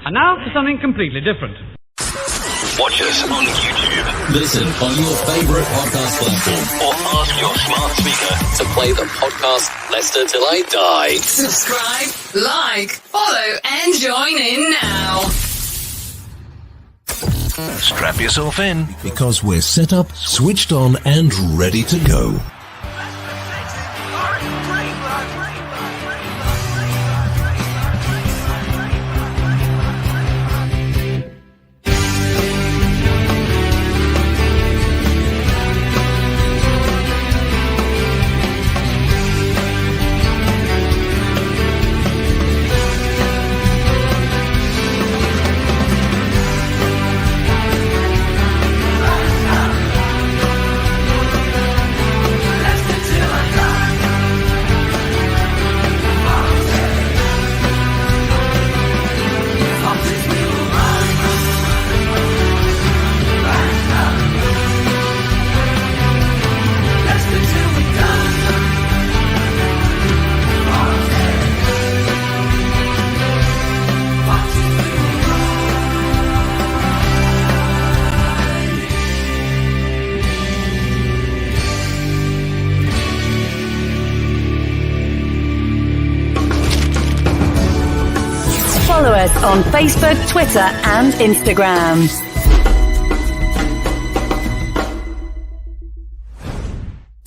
And now for something completely different. Watch us on YouTube. Listen on your favourite podcast platform. Or ask your smart speaker To play the podcast Leicester Till I Die. Subscribe, like, follow, and join in now. strap yourself in. Because we're set up, switched on, and ready to go. Follow us on Facebook, Twitter, and Instagram.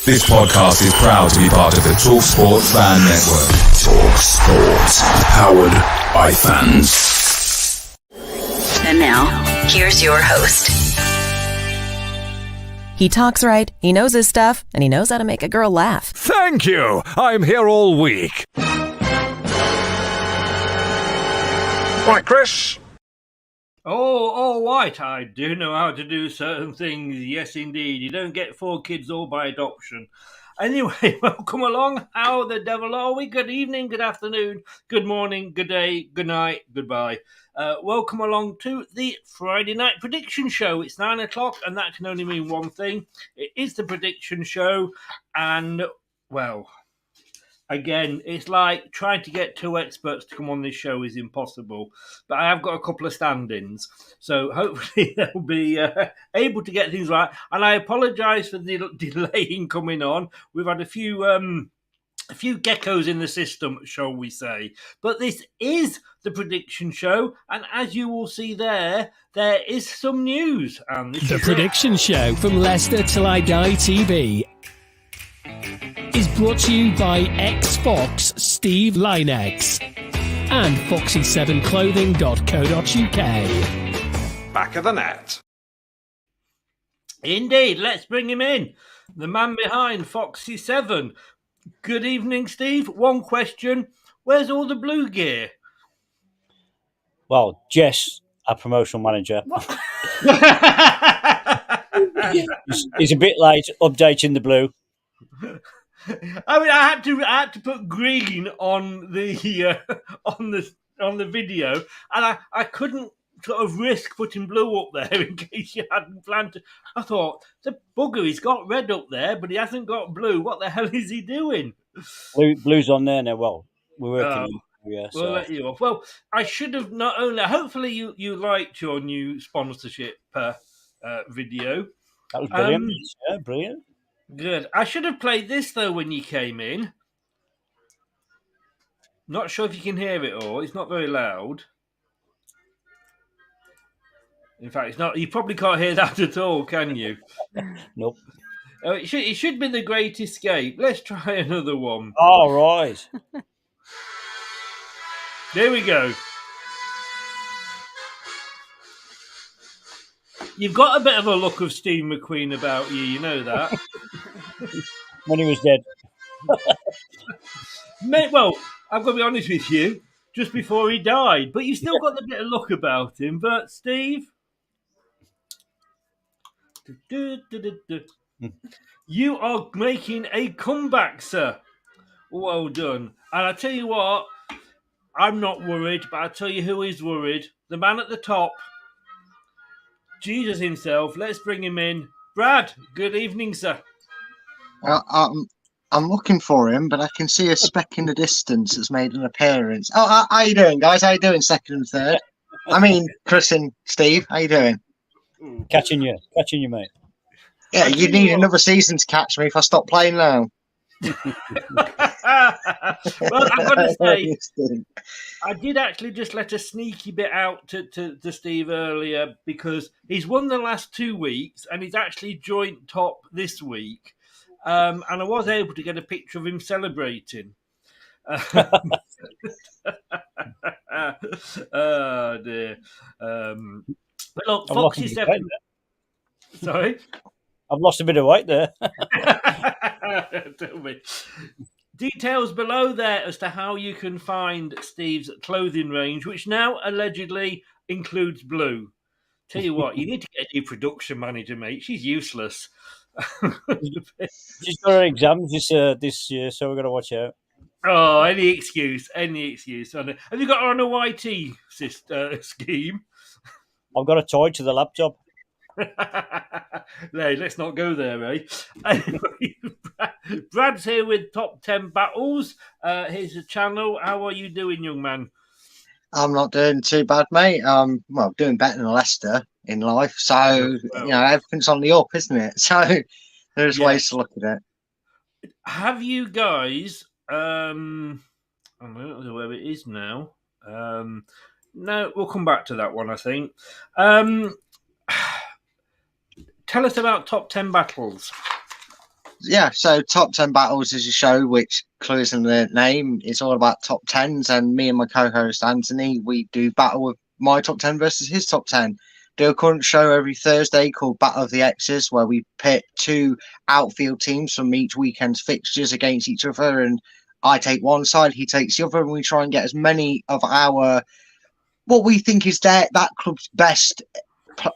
This podcast is proud to be part of the Talk Sport Fan Network. Talk Sport. Powered by fans. And now, here's your host. He talks right, he knows his stuff, and he knows how to make a girl laugh. Thank you. I'm here all week. Right, Chris? Oh, all right, I do know how to do certain things. Yes, indeed. You don't get 4 kids all by adoption. Anyway, welcome along. How the devil are we? Good evening, good afternoon, good morning, good day, good night, goodbye. Welcome along to the Friday Night Prediction Show. It's 9 o'clock, and that can only mean one thing. It is the prediction show, and, well, again, it's like trying to get 2 experts to come on this show is impossible. But I have got a couple of stand-ins, so hopefully they'll be able to get things right. And I apologise for the delay in coming on. We've had a few geckos in the system, shall we say. But this is the prediction show, and as you will see there is some news. And this the prediction show from Leicester Till I Die TV is brought to you by ex-Fox Steve Lynex and Foxy7clothing.co.uk. Back of the net. Indeed, let's bring him in. The man behind Foxy7. Good evening, Steve. One question. Where's all the blue gear? Well, Jess, our promotional manager, he's a bit late updating the blue. I mean, I had to put green on the on the video, and I couldn't sort of risk putting blue up there in case you hadn't planned to. I thought, the bugger, he's got red up there, but he hasn't got blue. What the hell is he doing? Blue's on there now. Well, we're working. Yeah, so. We'll let you off. Well, I should have not only. Hopefully, you liked your new sponsorship video. That was brilliant. Yeah, brilliant. Good. I should have played this, though, when you came in. Not sure if you can hear it all. It's not very loud. In fact, it's not. You probably can't hear that at all, can you? Nope. It should be The Great Escape. Let's try another one. All right. There we go. You've got a bit of a look of Steve McQueen about you, you know that. When he was dead. Well, I've got to be honest with you, just before he died. But you've still got a bit of look about him. But, Steve, you are making a comeback, sir. Well done. And I tell you what, I'm not worried, but I tell you who is worried. The man at the top. Jesus himself. Let's bring him in. Brad, good evening, sir. I'm looking for him, but I can see a speck in the distance that's made an appearance. Oh, how you doing, guys? How you doing, second and third? I mean, Chris and Steve, how you doing? Catching you, mate. Yeah, you need another season to catch me if I stop playing now. Well, I've got to say, I did actually just let a sneaky bit out to Steve earlier because he's won the last 2 weeks and he's actually joint top this week. And I was able to get a picture of him celebrating. Oh, dear. But look, Foxy7... Sorry? I've lost a bit of weight there. Tell me. Details below there as to how you can find Steve's clothing range, which now allegedly includes blue. Tell you what, you need to get a new production manager, mate. She's useless. She's got her exams this year, so we've got to watch out. Oh, any excuse. Have you got her on a YT scheme? I've got a tie to the laptop. No, let's not go there, eh? Brad's here with Top 10 Battles. Here's the channel. How are you doing, young man? I'm not doing too bad, mate. Well, doing better than Leicester in life. So, everything's on the up, isn't it? So there's ways to look at it. Have you guys... I don't know where it is now. No, we'll come back to that one, I think. Tell us about Top 10 Battles. Yeah, so Top 10 Battles is a show which clues in the name. It's all about top 10s, and me and my co-host Anthony, we do battle with my top 10 versus his top 10. Do a current show every Thursday called Battle of the X's, where we pit 2 outfield teams from each weekend's fixtures against each other, and I take one side, he takes the other, and we try and get as many of our, what we think is that club's best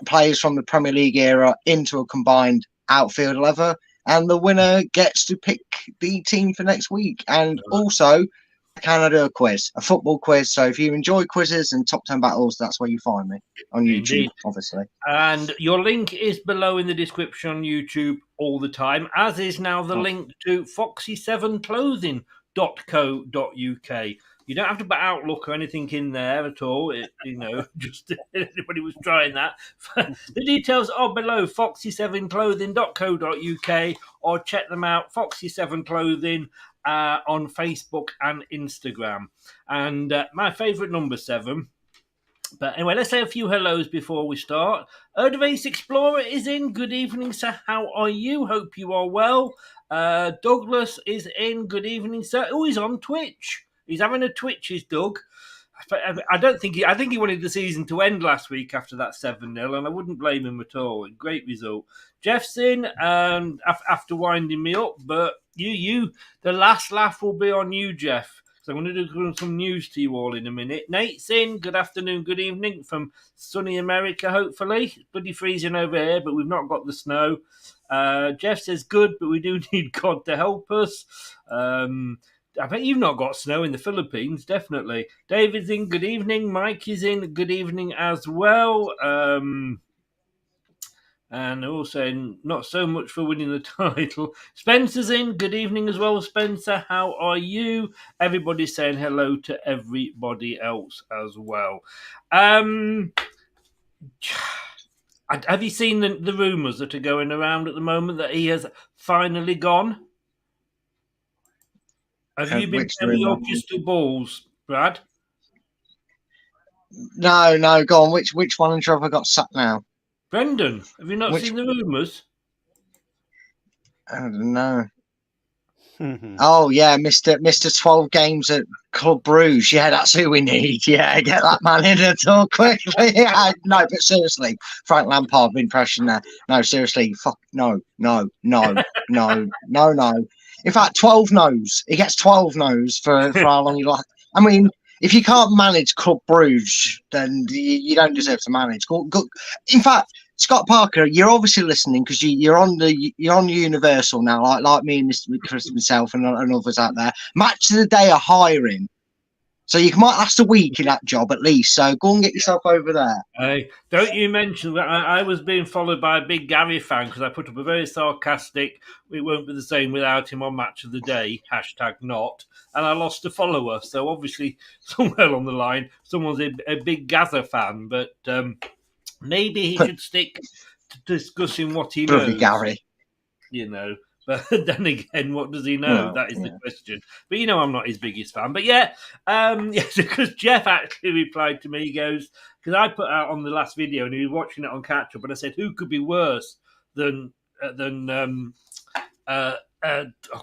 players from the Premier League era into a combined outfield 11, and the winner gets to pick the team for next week. And also, can I do a quiz, a football quiz? So if you enjoy quizzes and Top 10 Battles, that's where you find me on YouTube. Indeed. Obviously. And your link is below in the description on YouTube all the time, as is now the link to Foxy7clothing.co.uk. You don't have to put Outlook or anything in there at all. Just anybody was trying that. The details are below, Foxy7clothing.co.uk, or check them out, Foxy7clothing, on Facebook and Instagram. And my favourite number 7. But anyway, let's say a few hellos before we start. Erdevace Explorer is in. Good evening, sir. How are you? Hope you are well. Douglas is in. Good evening, sir. Oh, he's on Twitch. He's having a Twitch, is Doug. I think he wanted the season to end last week after that 7-0, and I wouldn't blame him at all. Great result. Jeff's in after winding me up, but the last laugh will be on you, Jeff. So I'm going to do some news to you all in a minute. Nate's in. Good afternoon, good evening from sunny America, hopefully. It's bloody freezing over here, but we've not got the snow. Jeff says good, but we do need God to help us. I bet you've not got snow in the Philippines, definitely. David's in, good evening. Mike is in, good evening as well. And also, not so much for winning the title. Spencer's in, good evening as well, Spencer. How are you? Everybody's saying hello to everybody else as well. Have you seen the rumours that are going around at the moment that he has finally gone? Have you been telling your crystal balls, Brad? No, go on. Which one have I got sat now? Brendan, have you not seen the rumours? I don't know. Oh, yeah, Mr. 12 games at Club Bruges. Yeah, that's who we need. Yeah, get that man in the door quickly. No, but seriously, Frank Lampard impression there. No, seriously, fuck, no. In fact, 12 no's. He gets 12 no's for how long you like. I mean, if you can't manage Club Bruges, then you don't deserve to manage. In fact, Scott Parker, you're obviously listening because you're on Universal now, like me and Mr. Chris himself and others out there. Match of the Day are hiring So you might last a week in that job at least. So go and get yourself over there. Hey, don't you mention that I was being followed by a big Gary fan because I put up a very sarcastic, "It won't be the same without him" on Match of the Day, #not, and I lost a follower. So obviously, somewhere along the line, someone's a big Gather fan, but maybe he should stick to discussing what he knows. Gary. You know. But then again, what does he know? That is the question. But I'm not his biggest fan. But because Jeff actually replied to me, he goes, because I put out on the last video and he was watching it on catch up, and I said, who could be worse than I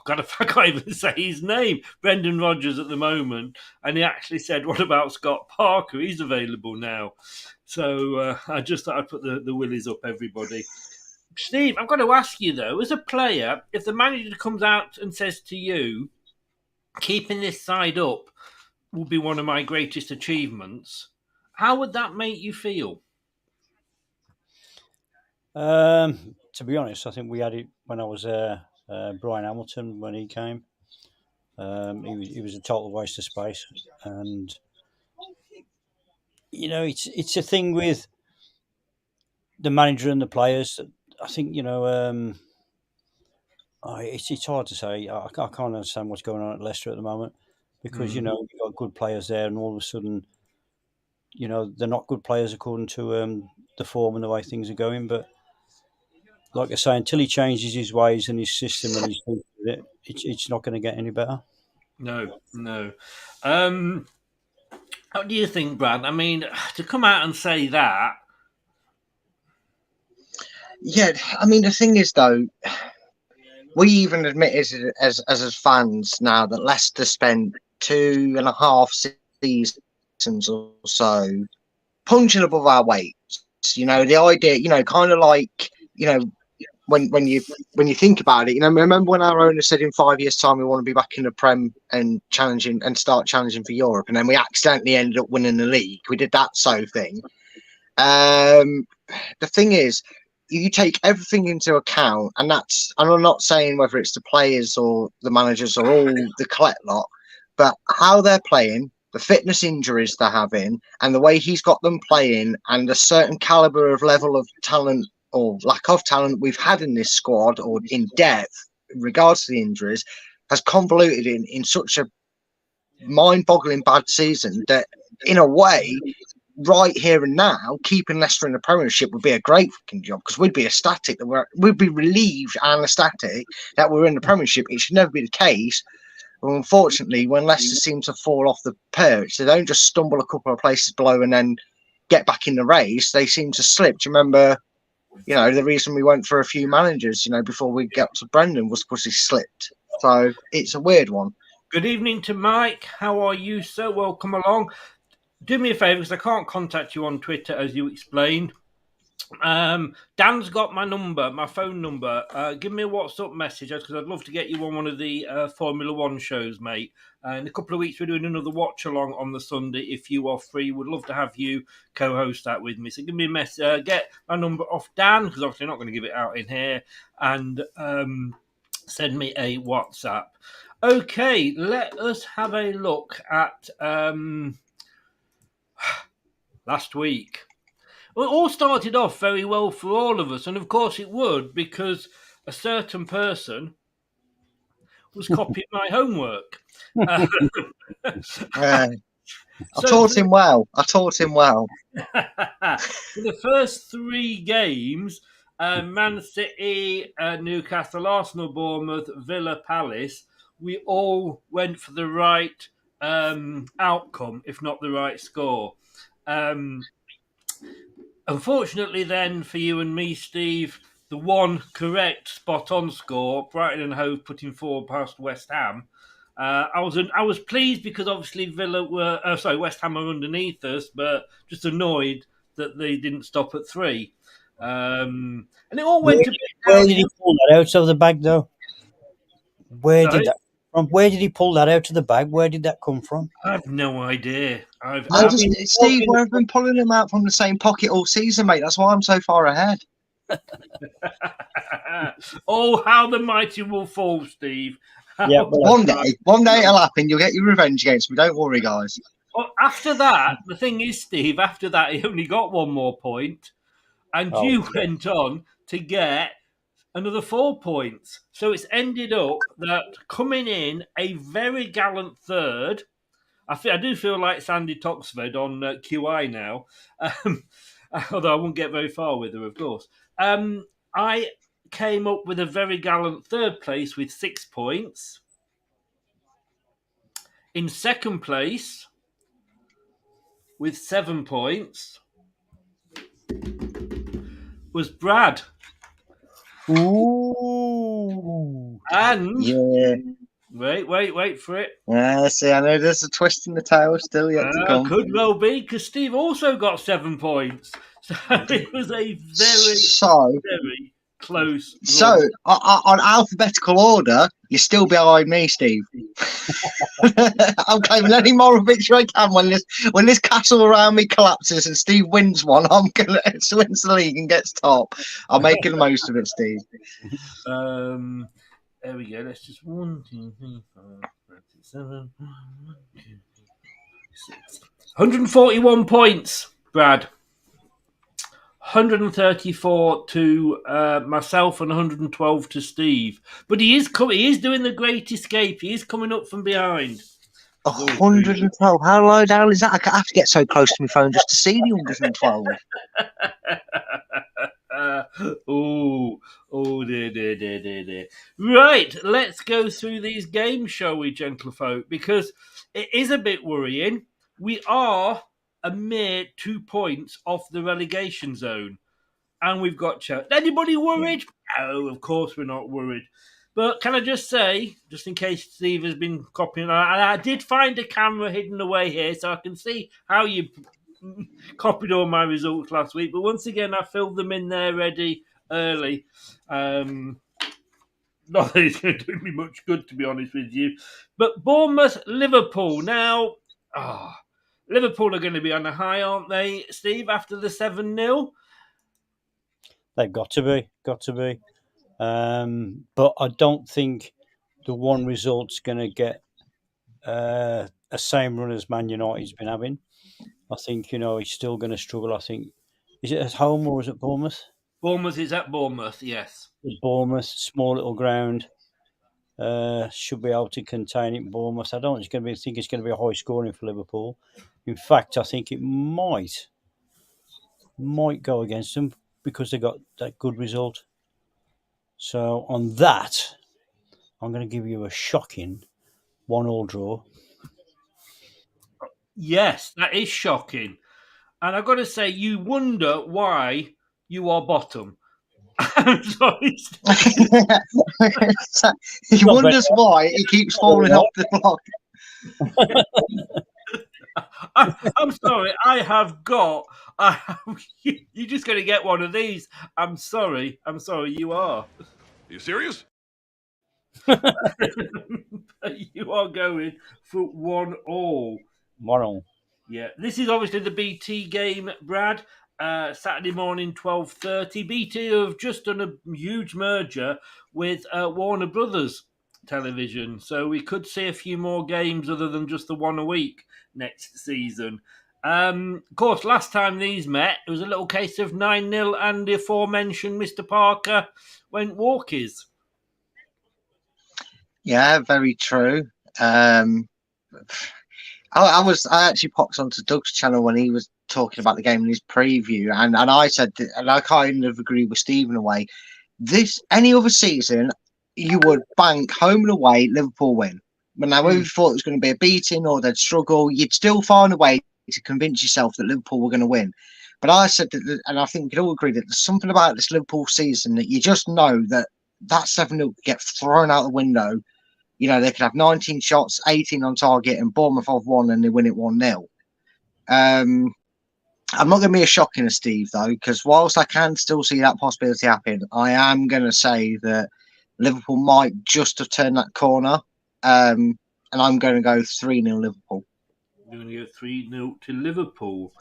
can't even say his name, Brendan Rodgers at the moment. And he actually said, what about Scott Parker? He's available now. So I just thought I'd put the willies up, everybody. Steve, I've got to ask you, though, as a player, if the manager comes out and says to you, keeping this side up will be one of my greatest achievements, how would that make you feel? To be honest, I think we had it when I was Brian Hamilton, when he came. He was a total waste of space. And, it's a thing with the manager and the players. I think, it's hard to say. I can't understand what's going on at Leicester at the moment because, you've got good players there and all of a sudden, they're not good players according to the form and the way things are going. But like I say, until he changes his ways and his system and his things with it, it's not going to get any better. No. What do you think, Brad? I mean, to come out and say that. Yeah, I mean, the thing is, though, we even admit as fans now that Leicester spent 2.5 seasons or so punching above our weight. The idea, kind of like, when you think about it, remember when our owner said in 5 years' time we want to be back in the Prem and start challenging for Europe, and then we accidentally ended up winning the league. We did that thing. The thing is, you take everything into account, and I'm not saying whether it's the players or the managers or all the collect lot, but how they're playing, the fitness injuries they're having, and the way he's got them playing, and a certain caliber of level of talent or lack of talent we've had in this squad or in depth in regards to the injuries has convoluted in such a mind-boggling bad season that, in a way, right here and now, keeping Leicester in the Premiership would be a great fucking job because we'd be ecstatic we'd be relieved and ecstatic that we're in the Premiership. It should never be the case. But unfortunately, when Leicester seem to fall off the perch, they don't just stumble a couple of places below and then get back in the race. They seem to slip. Do you remember? The reason we went for a few managers, before we got to Brendan was because he slipped. So it's a weird one. Good evening to Mike. How are you, sir? Welcome along. Do me a favour, because I can't contact you on Twitter, as you explained. Dan's got my number, my phone number. Give me a WhatsApp message, because I'd love to get you on one of the Formula One shows, mate. In a couple of weeks, we're doing another watch-along on the Sunday. If you are free, would love to have you co-host that with me. So give me a message. Get my number off Dan, because obviously I'm not going to give it out in here, and send me a WhatsApp. Okay, let us have a look at last week. Well, it all started off very well for all of us, and of course it would, because a certain person was copying my homework. I taught him well. For the first 3 games, Man City, Newcastle, Arsenal, Bournemouth, Villa, Palace, we all went for the right outcome, if not the right score. Unfortunately, then, for you and me, Steve, the one correct spot-on score, Brighton and Hove putting 4 past West Ham. I was pleased because obviously West Ham are underneath us, but just annoyed that they didn't stop at 3. And it all went. Where did he pull that out of the bag, though? Where did he pull that out of the bag? Where did that come from? I have no idea. Steve, we've been pulling them out from the same pocket all season, mate. That's why I'm so far ahead. Oh, how the mighty will fall, Steve. Yeah, one day it'll happen. You'll get your revenge against me. Don't worry, guys. Well, after that, the thing is, Steve, after that, he only got one more point, and you went on to get another 4 points. So it's ended up that coming in a very gallant third. I do feel like Sandy Toxford on QI now, although I won't get very far with her, of course. I came up with a very gallant third place with 6 points. In second place, with 7 points, was Brad. Ooh. And yeah. Wait for it. See, I know there's a twist in the tail still yet to come. Could well be, because Steve also got 7 points. So it was a very close. So, on alphabetical order, you're still behind me, Steve. I'm claiming any moral victory I can when this castle around me collapses and Steve wins one. I'm gonna wins the league and gets top. I'm making the most of it, Steve. There we go. Let's just 1, 2, 3, 4, 5, 6, 7, 6. 141 points, Brad. 134 to myself and 112 to Steve. But he is doing the great escape. He is coming up from behind. 112. How low down is that? I have to get so close to my phone just to see the 112. Dear. Right, let's go through these games, shall we, gentlefolk? Because it is a bit worrying. We are a mere 2 points off the relegation zone, and we've got Chelsea. Anybody worried? No, of course we're not worried. But can I just say, just in case Steve has been copying, I did find a camera hidden away here, so I can see how you copied all my results last week. But once again, I filled them in there ready early. Not that it's going to do me much good, to be honest with you. But Bournemouth, Liverpool. Now, Liverpool are going to be on a high, aren't they, Steve, after the 7-0? They've got to be. But I don't think the one result's going to get a same run as Man United's been having. I think, he's still going to struggle. I think, is it at home or is it Bournemouth? Bournemouth is at Bournemouth, yes. Bournemouth, small little ground. Should be able to contain it. Bournemouth. I don't think it's going to be a high scoring for Liverpool. In fact, I think it might go against them because they got that good result. So on that, I'm going to give you a shocking 1-1 draw. Yes, that is shocking. And I've got to say, you wonder why you are bottom. I'm sorry. He wonders why he keeps falling off the block. I'm sorry. You're just going to get one of these. I'm sorry. You are. Are you serious? You are going for 1-1. 1-1. Yeah. This is obviously the BT game, Brad. Saturday morning, 12:30. BT have just done a huge merger with Warner Brothers Television, so we could see a few more games other than just the one a week next season. Of course, last time these met, it was a little case of 9-0 and the aforementioned Mr. Parker went walkies. Yeah, very true. I actually popped onto Doug's channel when he was talking about the game in his preview, and I said, and I kind of agree with Stephen away. Any other season, you would bank home and away, Liverpool win. But now, whether you thought it was going to be a beating or they'd struggle, you'd still find a way to convince yourself that Liverpool were going to win. But I said that, and I think we could all agree that there's something about this Liverpool season that you just know that 7-0 could get thrown out the window. They could have 19 shots, 18 on target, and Bournemouth have won and they win it 1-0. I'm not going to be as shocking as Steve, though, because whilst I can still see that possibility happen, I am going to say that Liverpool might just have turned that corner. And I'm going to go 3-0 Liverpool. You're going to go 3-0 to Liverpool.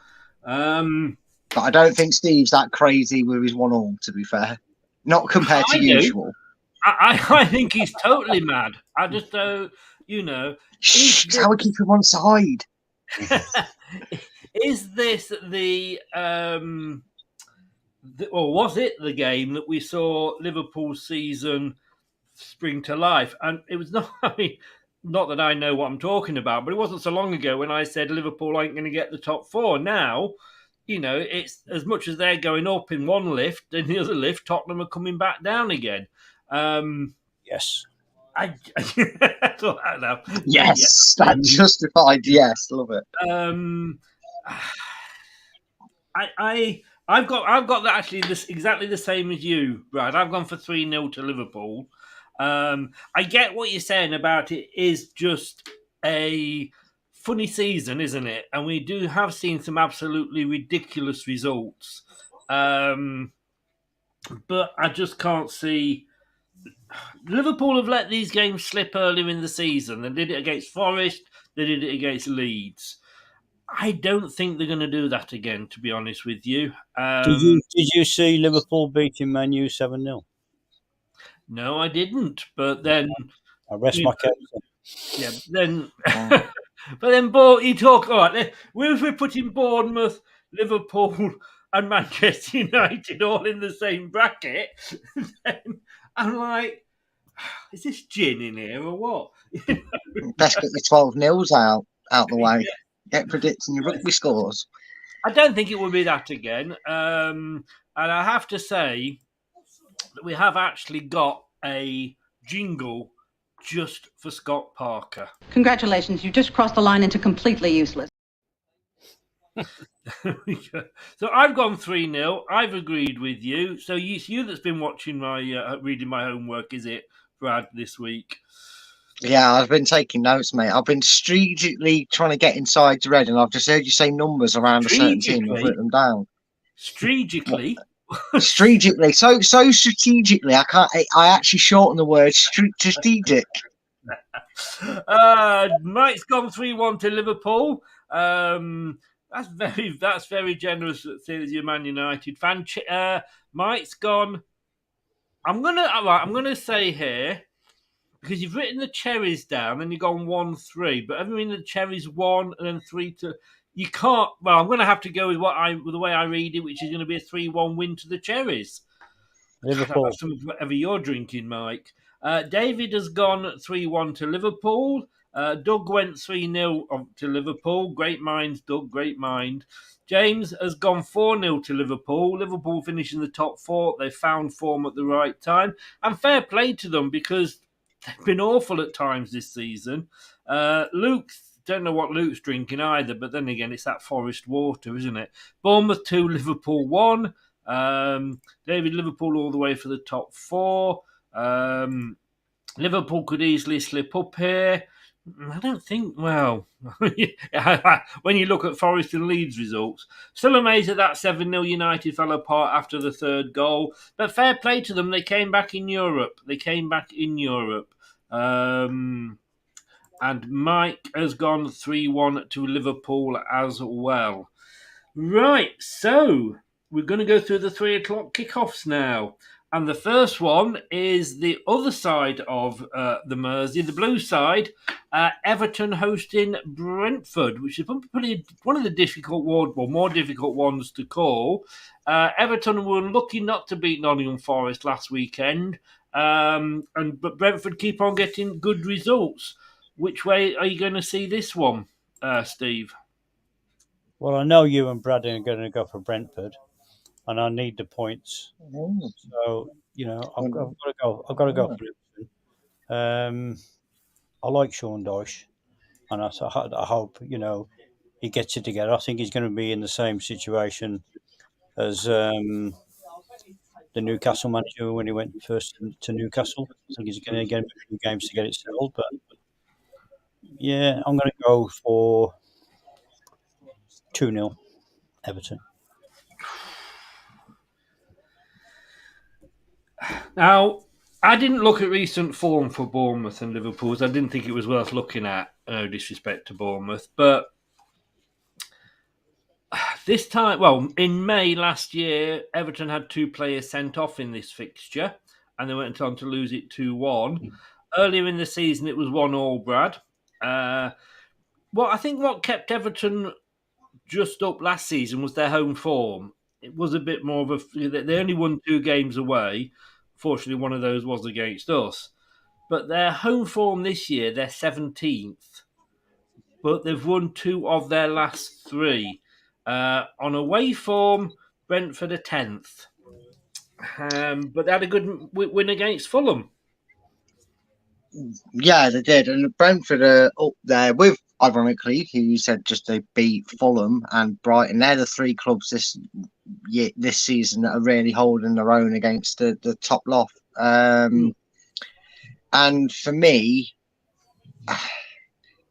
But I don't think Steve's that crazy with his 1-1, to be fair. Not compared to usual. I think he's totally mad. I just don't, Shh, I would keep him on side. is this or was it the game that we saw Liverpool's season spring to life? And it was not, I mean, not that I know what I'm talking about, but it wasn't so long ago when I said Liverpool ain't going to get the top four. Now, it's as much as they're going up in one lift, in the other lift, Tottenham are coming back down again. Yes. I don't know. Yes, that justified. Yes, love it. I've got that actually exactly the same as you, Brad. I've gone for 3-0 to Liverpool. I get what you're saying about it is just a funny season, isn't it? And we have seen some absolutely ridiculous results. But I just can't see. Liverpool have let these games slip earlier in the season. They did it against Forest. They did it against Leeds. I don't think they're going to do that again, to be honest with you. Did you see Liverpool beating Man U 7-0? No, I didn't. But then I rest my case. Yeah, then but then you talk all right. We're putting Bournemouth, Liverpool, and Manchester United all in the same bracket. Then I'm like, is this gin in here or what? Best get your 12 nils out the way. Get predicting your rugby scores. I don't think it will be that again. And I have to say that we have actually got a jingle just for Scott Parker. Congratulations, you just crossed the line into completely useless. So I've gone 3-0. I've agreed with you. So it's you that's been watching my reading my homework, is it, Brad, this week? Yeah, I've been taking notes, mate. I've been strategically trying to get inside the red, and I've just heard you say numbers around a certain team. I've written them down. Strategically? Strategically. So strategically, I actually shorten the word strategic. Mike's gone 3-1 to Liverpool. That's very generous as your Man United fan. Mike's gone. I'm gonna say here, because you've written the Cherries down and you've gone 1-3, but I mean the Cherries 1 and then 3-2. You can't. Well, I'm going to have to go with the way I read it, which is going to be a 3-1 win to the Cherries. Liverpool. That's whatever you're drinking, Mike. David has gone 3-1 to Liverpool. Doug went 3-0 to Liverpool. Great minds, Doug. Great mind. James has gone 4-0 to Liverpool. Liverpool finishing the top four. They found form at the right time, and fair play to them because they've been awful at times this season. Luke. Don't know what Luke's drinking either, but then again, it's that Forest water, isn't it? Bournemouth 2, Liverpool 1. David, Liverpool all the way for the top four. Liverpool could easily slip up here. I don't think, well, when you look at Forest and Leeds results, still amazed that 7-0 United fell apart after the third goal. But fair play to them, they came back in Europe. And Mike has gone 3-1 to Liverpool as well. Right, so we're going to go through the 3 o'clock kickoffs now. And the first one is the other side of the Mersey, the blue side, Everton hosting Brentford, which is probably one of the more difficult ones to call. Everton were lucky not to beat Nottingham Forest last weekend, but Brentford keep on getting good results. Which way are you going to see this one, Steve? Well, I know you and Brad are going to go for Brentford, and I need the points. So I've got to go for Everton. I like Sean Dyche, and I hope he gets it together. I think he's going to be in the same situation as the Newcastle manager when he went first to Newcastle. I think he's going to get a few games to get it settled, but. Yeah, I'm going to go for 2-0 Everton. Now, I didn't look at recent form for Bournemouth and Liverpool. I didn't think it was worth looking at. No disrespect to Bournemouth. But this time, well, in May last year, Everton had 2 players sent off in this fixture, and they went on to lose it 2-1. Earlier in the season, it was 1-1, Brad. Well, I think what kept Everton just up last season was their home form. It was a bit more of a. They only won 2 games away. Fortunately, one of those was against us. But their home form this year, they're 17th. But they've won 2 of their last 3. On away form, Brentford are 10th. But they had a good win against Fulham. Yeah, they did. And Brentford are up there with, ironically, who you said just they beat Fulham and Brighton. They're the 3 clubs this season that are really holding their own against the top lot. And for me,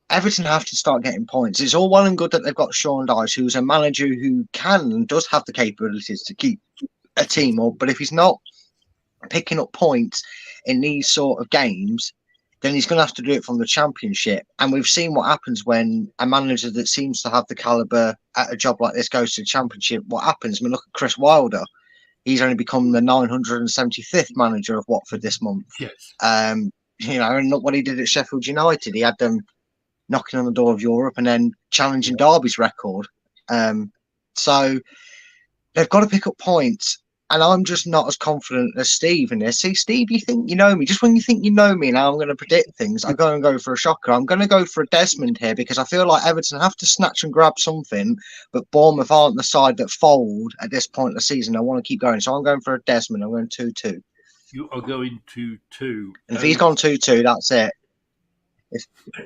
Everton have to start getting points. It's all well and good that they've got Sean Dyche, who's a manager who can and does have the capabilities to keep a team up. But if he's not picking up points in these sort of games, then he's going to have to do it from the Championship. And we've seen what happens when a manager that seems to have the calibre at a job like this goes to the Championship. What happens? I mean, look at Chris Wilder. He's only become the 975th manager of Watford this month. Yes. And look what he did at Sheffield United. He had them knocking on the door of Europe and then challenging Derby's record. So they've got to pick up points. And I'm just not as confident as Steve in this. See, Steve, you think you know me. Just when you think you know me and how I'm going to predict things, I go for a shocker. I'm going to go for a Desmond here because I feel like Everton have to snatch and grab something, but Bournemouth aren't the side that fold at this point of the season. I want to keep going. So I'm going for a Desmond. I'm going 2-2. You are going 2-2. And if he's gone 2-2, that's it.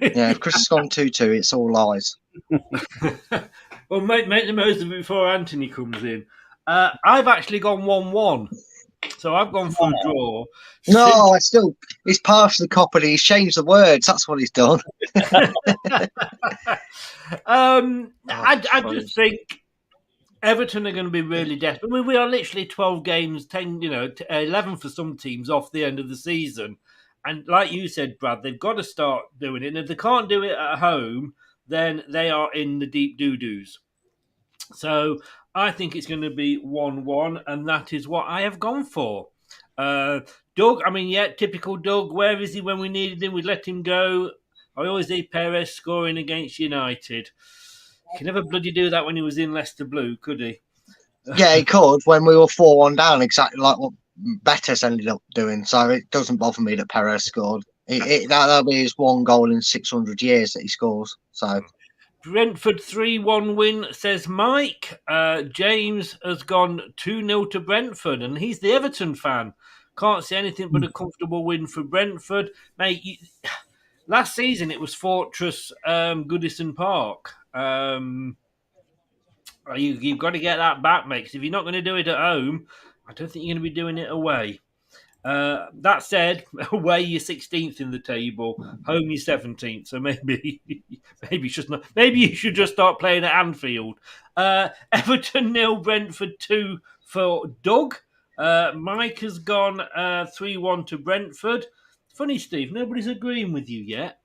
If Chris has gone 2-2, it's all lies. Well, make the most of it before Anthony comes in. I've actually gone 1-1. So I've gone for a draw. No, he's partially copied. He's changed the words. That's what he's done. I just think Everton are going to be really desperate. I mean, we are literally 12 games, 10, 11 for some teams off the end of the season. And like you said, Brad, they've got to start doing it. And if they can't do it at home, then they are in the deep doo-doos. So I think it's going to be 1-1, and that is what I have gone for. Doug, typical Doug. Where is he when we needed him? We let him go. I always see Perez scoring against United. He can never bloody do that when he was in Leicester Blue, could he? Yeah, he could when we were 4-1 down, exactly like what Betis ended up doing. So it doesn't bother me that Perez scored. That'll be his 1 goal in 600 years that he scores. So. Brentford 3-1 win, says Mike. James has gone 2-0 to Brentford, and he's the Everton fan. Can't see anything but a comfortable win for Brentford. Mate, last season it was Fortress Goodison Park. You've got to get that back, mate, because if you're not going to do it at home, I don't think you're going to be doing it away. That said, away you're 16th in the table, home you're 17th. So maybe you should just start playing at Anfield. Everton 0, Brentford 2 for Doug. Mike has gone 3-1 to Brentford. Funny, Steve, nobody's agreeing with you yet.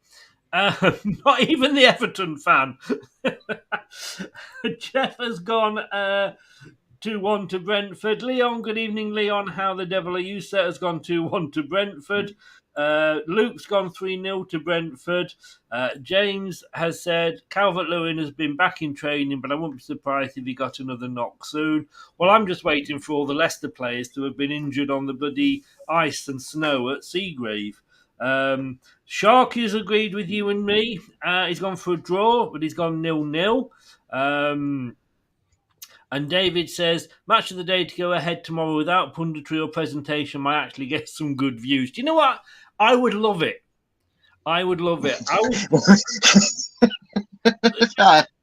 Not even the Everton fan. Jeff has gone 2-1 to Brentford. Leon, good evening, Leon. How the devil are you? Sir has gone 2-1 to Brentford. Luke's gone 3-0 to Brentford. James has said Calvert-Lewin has been back in training, but I wouldn't be surprised if he got another knock soon. Well, I'm just waiting for all the Leicester players to have been injured on the bloody ice and snow at Seagrave. Sharky's agreed with you and me. He's gone for a draw, but he's gone 0-0. And David says, match of the day to go ahead tomorrow without punditry or presentation might actually get some good views. Do you know what? I would love it.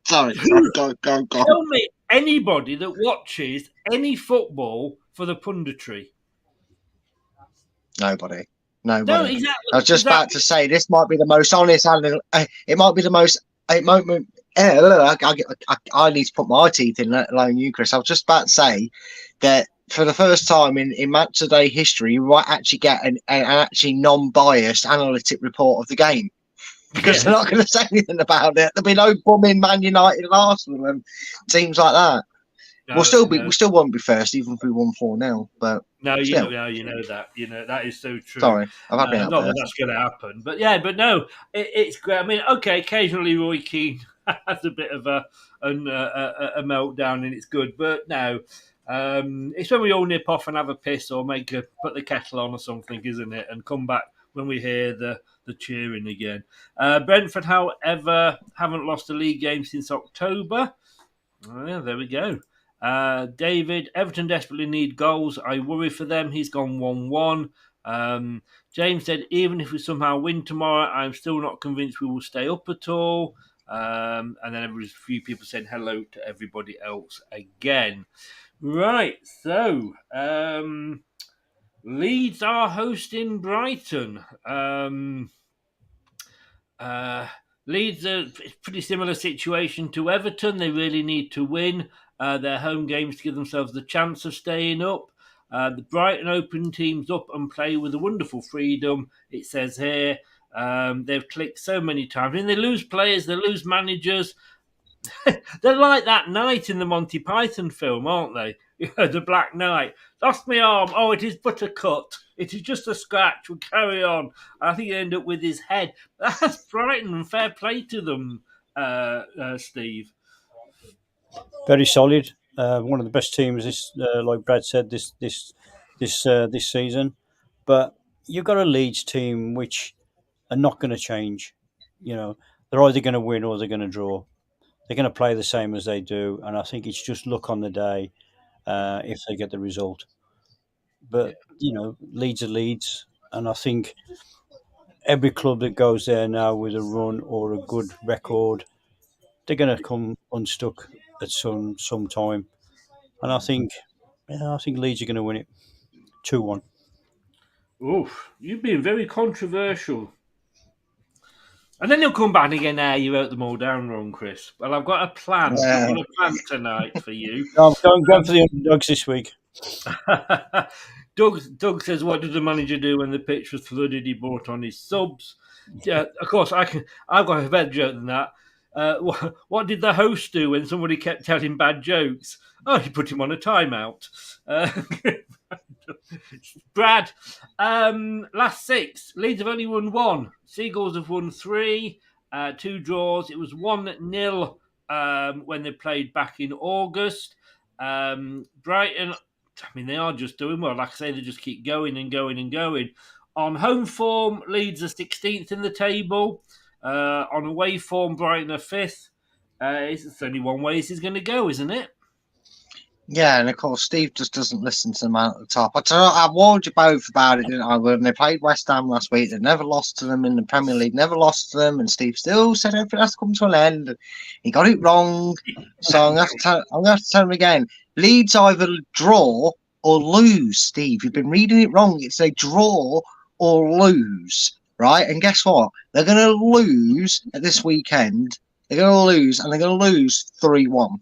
Sorry. Go. Tell me anybody that watches any football for the punditry. Nobody. No, exactly. I was just about to say, this might be the most honest, and it might be the most... I need to put my teeth in, let alone you, Chris. I was just about to say that for the first time in Match of the Day history, you might actually get an actually non-biased analytic report of the game. Because they're not going to say anything about it. There'll be no bumming Man United and Arsenal and teams like that. No, we still won't be first, even if we won 4-0. But no, still, you know that. You know that is so true. sorry, I've had been out Not that first. that's going to happen, but yeah, but no, it's great. I mean, okay, occasionally Roy Keane has a bit of a meltdown, and it's good. But no, it's when we all nip off and have a piss or put the kettle on or something, isn't it? And come back when we hear the cheering again. Brentford, however, haven't lost a league game since October. Oh, yeah, there we go. David, Everton desperately need goals. I worry for them. He's gone 1-1. James said, even if we somehow win tomorrow, I'm still not convinced we will stay up at all. And then there was a few people saying hello to everybody else again. Right, so Leeds are hosting Brighton. Leeds are a pretty similar situation to Everton. They really need to win their home games to give themselves the chance of staying up. The Brighton open teams up and play with a wonderful freedom, it says here. They've clicked so many times. I mean, they lose players, they lose managers. They're like that knight in the Monty Python film, aren't they? The Black Knight. Lost my arm. Oh, it is but a cut. It is just a scratch. We'll carry on. I think he ended up with his head. That's Brighton, and fair play to them, Steve. Very solid. One of the best teams, like Brad said, this season. But you've got a Leeds team which are not going to change. They're either going to win or they're going to draw. They're going to play the same as they do, and I think it's just luck on the day if they get the result. But Leeds are Leeds, and I think every club that goes there now with a run or a good record, they're going to come unstuck at some time. And I think Leeds are going to win it 2-1. Oof, you've been very controversial. And then you'll come back again. You wrote them all down wrong, Chris. Well, I've got a plan. I've got a plan tonight for you. I'm going for the underdogs this week. Doug says, what did the manager do when the pitch was flooded? He brought on his subs. Yeah, of course, I've got a better joke than that. What did the host do when somebody kept telling bad jokes? Oh, he put him on a timeout. Brad, last 6. Leeds have only won 1. Seagulls have won 3. 2 draws. It was 1-0 when they played back in August. Brighton, I mean, they are just doing well. Like I say, they just keep going and going and going. On home form, Leeds are 16th in the table. On away form, Brighton are 5th. It's only one way this is going to go, isn't it? Yeah, and of course, Steve just doesn't listen to the man at the top. I warned you both about it, didn't I? When they played West Ham last week, they never lost to them in the Premier League, never lost to them, and Steve still said everything has to come to an end. He got it wrong, so I'm going to have to tell him again. Leeds either draw or lose, Steve. You've been reading it wrong. It's a draw or lose, right? And guess what? They're going to lose at this weekend. They're going to lose, and they're going to lose 3-1.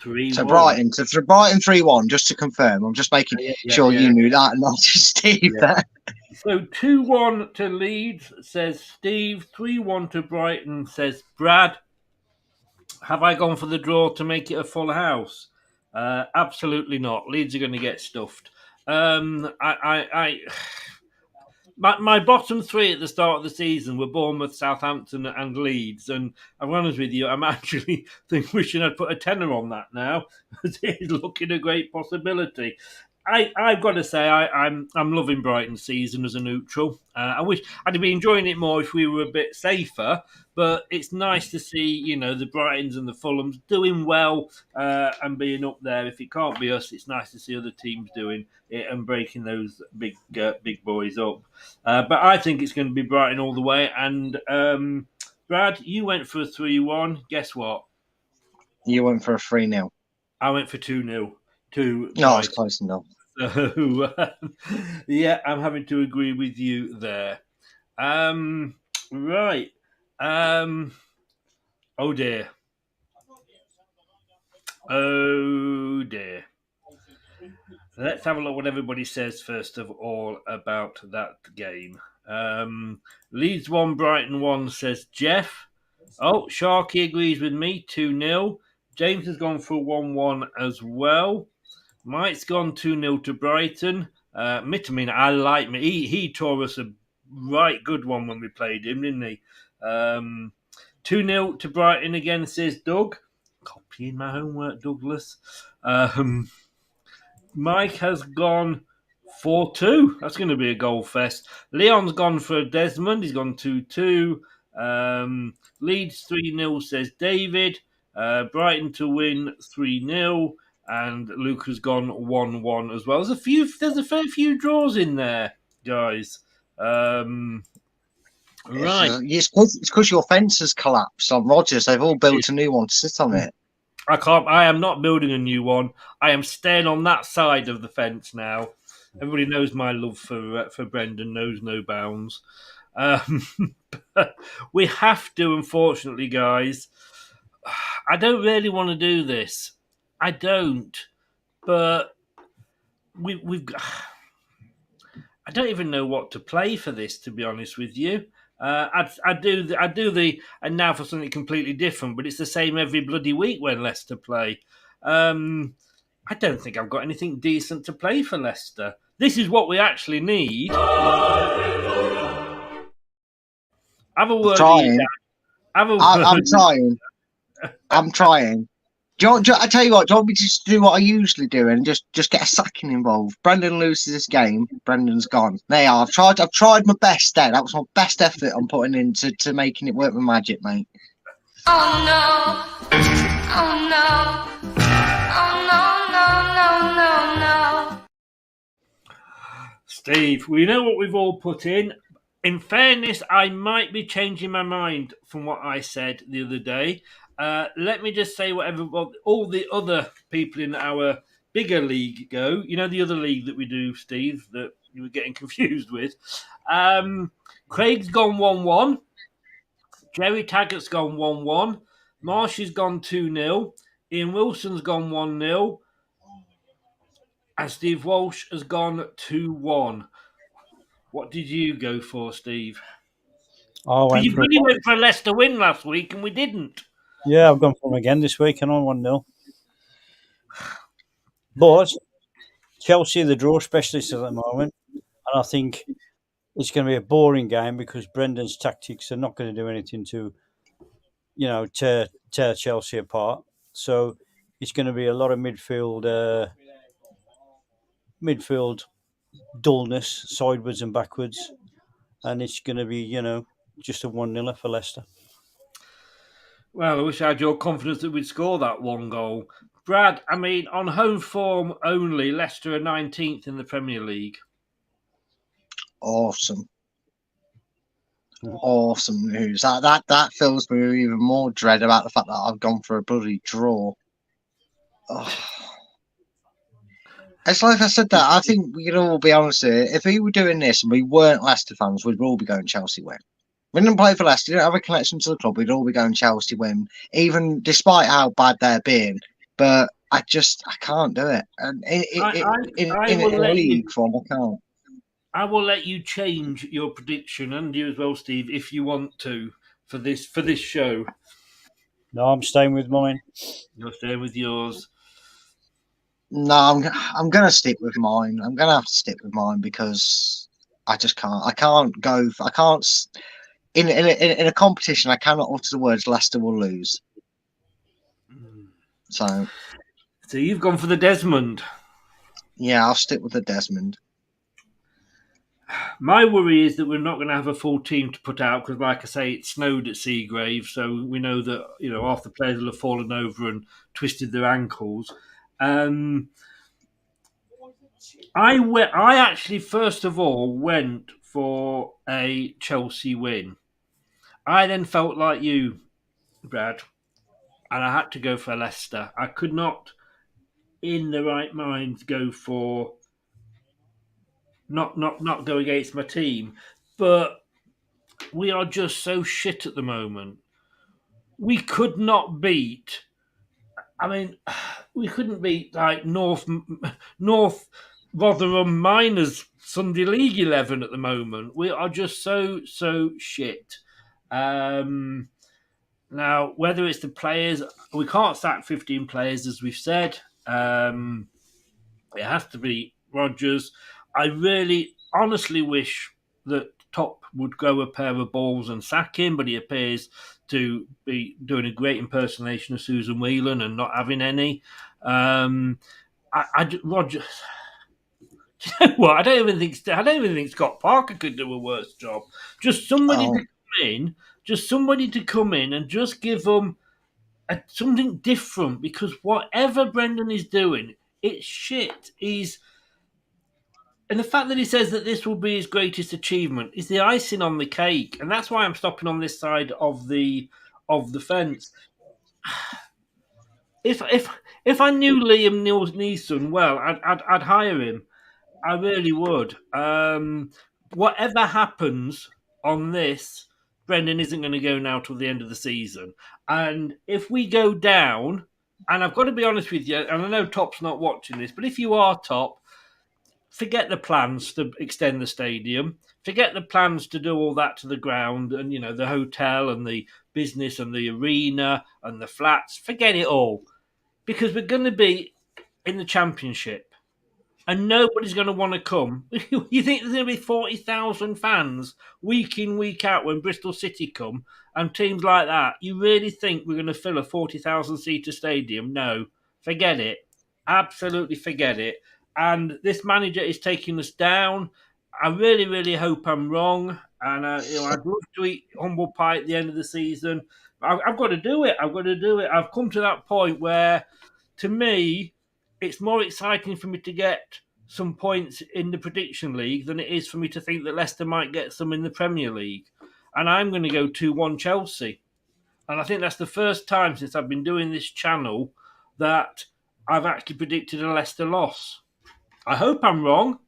To Brighton 3-1, just to confirm. I'm just making sure you knew that and not just Steve there. So 2-1 to Leeds, says Steve. 3-1 to Brighton, says Brad. Have I gone for the draw to make it a full house? Absolutely not. Leeds are going to get stuffed. My bottom 3 at the start of the season were Bournemouth, Southampton, and Leeds. And I'm honest with you, I'm actually wishing I'd put a tenner on that now. It's looking a great possibility. I've got to say I'm loving Brighton's season as a neutral. I wish I'd be enjoying it more if we were a bit safer. But it's nice to see, the Brightons and the Fulhams doing well and being up there. If it can't be us, it's nice to see other teams doing it and breaking those big boys up. But I think it's going to be Brighton all the way. And Brad, you went for a 3-1. Guess what? You went for a 3-0. I went for 2-0. No, it's close enough. So, yeah, I'm having to agree with you there. Right. Oh dear. Let's have a look what everybody says first of all about that game. Leeds 1, Brighton 1, says Jeff. Oh, Sharky agrees with me, 2-0. James has gone for 1-1 as well. Mike's gone 2-0 to Brighton. Mitterman, I like me. He tore us a right good one when we played him, didn't he? 2-0 to Brighton again, says Doug. Copying my homework, Douglas. Mike has gone 4-2. That's going to be a goal fest. Leon's gone for Desmond. He's gone 2-2. Leeds 3-0, says David. Brighton to win 3-0. And Luke has gone 1-1 as well. There's a fair few draws in there, guys. Right. It's because your fence has collapsed on Rogers. They've all built a new one to sit on it. I am not building a new one. I am staying on that side of the fence now. Everybody knows my love for Brendan knows no bounds. But we have to, unfortunately, guys. I don't really want to do this. I don't. But we've got. I don't even know what to play for this, to be honest with you. I do the and now for something completely different, but it's the same every bloody week when Leicester play. I don't think I've got anything decent to play for Leicester. This is what we actually need. Have a word. I'm trying. I tell you what, do you want me to just do what I usually do and just get a sacking involved? Brendan loses this game, Brendan's gone. There you are. I've tried my best there. That was my best effort I'm putting into making it work with magic, mate. Oh no. Oh no. Oh no. Steve, we know what we've all put in. In fairness, I might be changing my mind from what I said the other day. Let me just say whatever all the other people in our bigger league go. You know, the other league that we do, Steve, that you were getting confused with. Craig's gone 1-1. Jerry Taggart's gone 1-1. Marsh has gone 2-0. Ian Wilson's gone 1-0. And Steve Walsh has gone 2-1. What did you go for, Steve? You really went for a Leicester win last week, and we didn't. Yeah, I've gone for them again this week and on 1-0. But Chelsea are the draw specialists at the moment, and I think it's going to be a boring game because Brendan's tactics are not going to do anything to, tear Chelsea apart. So it's going to be a lot of midfield dullness, sideways and backwards, and it's going to be, just a 1-0 for Leicester. Well, I wish I had your confidence that we'd score that one goal. Brad, I mean, on home form only, Leicester are 19th in the Premier League. Awesome news. That fills me with even more dread about the fact that I've gone for a bloody draw. Oh. It's like I said that. I think we can all be honest here. If we were doing this and we weren't Leicester fans, we'd all be going Chelsea win. We didn't play for Leicester, didn't have a connection to the club, we'd all be going Chelsea win, even despite how bad they're being. But I can't do it. And in a league form, I can't. I will let you change your prediction, and you as well, Steve, if you want to, for this show. No, I'm staying with mine. You're staying with yours. No, I'm going to stick with mine. I'm going to have to stick with mine because I just can't. I can't. In a competition, I cannot utter the words Leicester will lose. So you've gone for the Desmond. Yeah, I'll stick with the Desmond. My worry is that we're not going to have a full team to put out because, like I say, it snowed at Seagrave, so we know that half the players will have fallen over and twisted their ankles. I actually first of all went for a Chelsea win. I then felt like you, Brad, and I had to go for Leicester. I could not, in the right mind, go for not go against my team. But we are just so shit at the moment. We could not beat. I mean, we couldn't beat like North Rotherham Miners Sunday League 11 at the moment. We are just so shit. Now, whether it's the players, we can't sack 15 players, as we've said. It has to be Rodgers. I really, honestly wish that Top would go a pair of balls and sack him, but he appears to be doing a great impersonation of Susan Whelan and not having any. Rodgers. You know what? I don't even think Scott Parker could do a worse job. Just somebody to come in and just give them something different, because whatever Brendan is doing, it's shit. And the fact that he says that this will be his greatest achievement is the icing on the cake, and that's why I'm stopping on this side of the fence. If I knew Liam Neeson well, I'd hire him. I really would. Whatever happens on this, Brendan isn't going to go now till the end of the season. And if we go down, and I've got to be honest with you, and I know Top's not watching this, but if you are Top, forget the plans to extend the stadium. Forget the plans to do all that to the ground and, the hotel and the business and the arena and the flats. Forget it all. Because we're going to be in the Championship. And nobody's going to want to come. You think there's going to be 40,000 fans week in, week out when Bristol City come and teams like that? You really think we're going to fill a 40,000-seater stadium? No. Forget it. Absolutely forget it. And this manager is taking us down. I really, really hope I'm wrong. And I'd love to eat humble pie at the end of the season. But I've got to do it. I've come to that point where, to me, it's more exciting for me to get some points in the prediction league than it is for me to think that Leicester might get some in the Premier League. And I'm going to go 2-1 Chelsea. And I think that's the first time since I've been doing this channel that I've actually predicted a Leicester loss. I hope I'm wrong.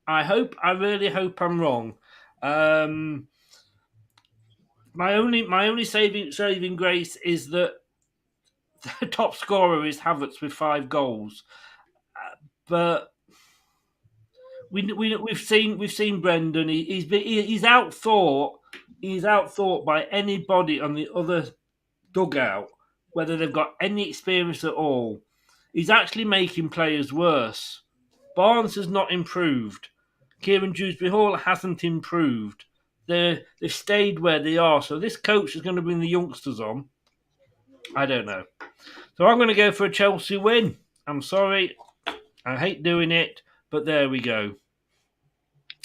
I really hope I'm wrong. My only saving grace is that the top scorer is Havertz with 5 goals. But we've seen Brendan. He's outthought. He's outthought by anybody on the other dugout, whether they've got any experience at all. He's actually making players worse. Barnes has not improved. Kieran Dewsbury-Hall hasn't improved. They've stayed where they are. So this coach is going to bring the youngsters on. I don't know. So I'm going to go for a Chelsea win. I'm sorry. I hate doing it, but there we go.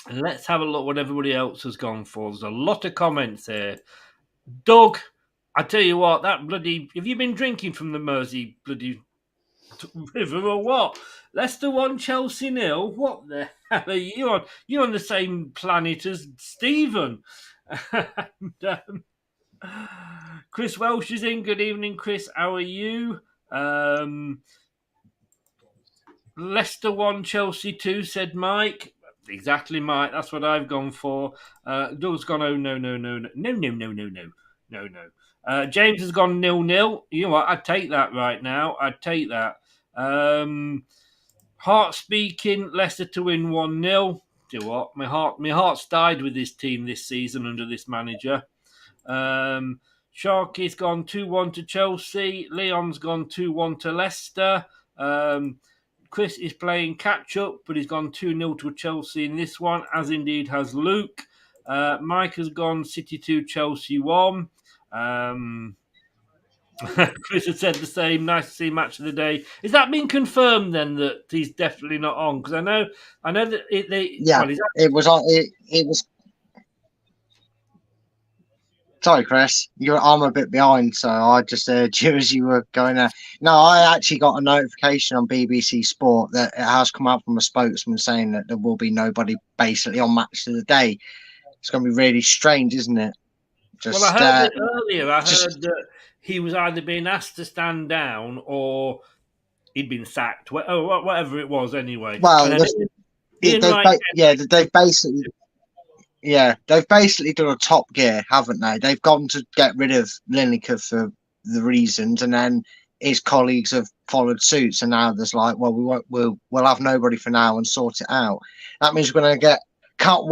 And let's have a look what everybody else has gone for. There's a lot of comments here. Doug, I tell you what, that bloody... Have you been drinking from the Mersey bloody river or what? Leicester 1, Chelsea 0. What the hell are you on? You're on the same planet as Stephen. And, Chris Welsh is in. Good evening, Chris. How are you? Leicester 1, Chelsea 2, said Mike. Exactly, Mike. That's what I've gone for. Doug's gone, oh, no. James has gone 0-0. You know what? I'd take that right now. I'd take that. Heart speaking, Leicester to win 1-0. Do you know what? My heart's died with this team this season under this manager. Sharky's gone 2-1 to Chelsea. Leon's gone 2-1 to Leicester. Chris is playing catch-up, but he's gone 2-0 to Chelsea in this one, as indeed has Luke. Mike has gone City 2, Chelsea 1. Chris has said the same. Nice to see match of the day. Is that been confirmed then that he's definitely not on? Because I know that it was on. It was. Sorry, Chris. I'm a bit behind, so I just heard you as you were going there. No, I actually got a notification on BBC Sport that it has come out from a spokesman saying that there will be nobody basically on match of the day. It's going to be really strange, isn't it? Well, I heard it earlier. I heard that he was either being asked to stand down or he'd been sacked. Whatever it was, anyway. Well, they've basically done a Top Gear, haven't they? They've gone to get rid of Lineker for the reasons, and then his colleagues have followed suit. So now there's like, well, we'll have nobody for now and sort it out. That means we're going to get. Can't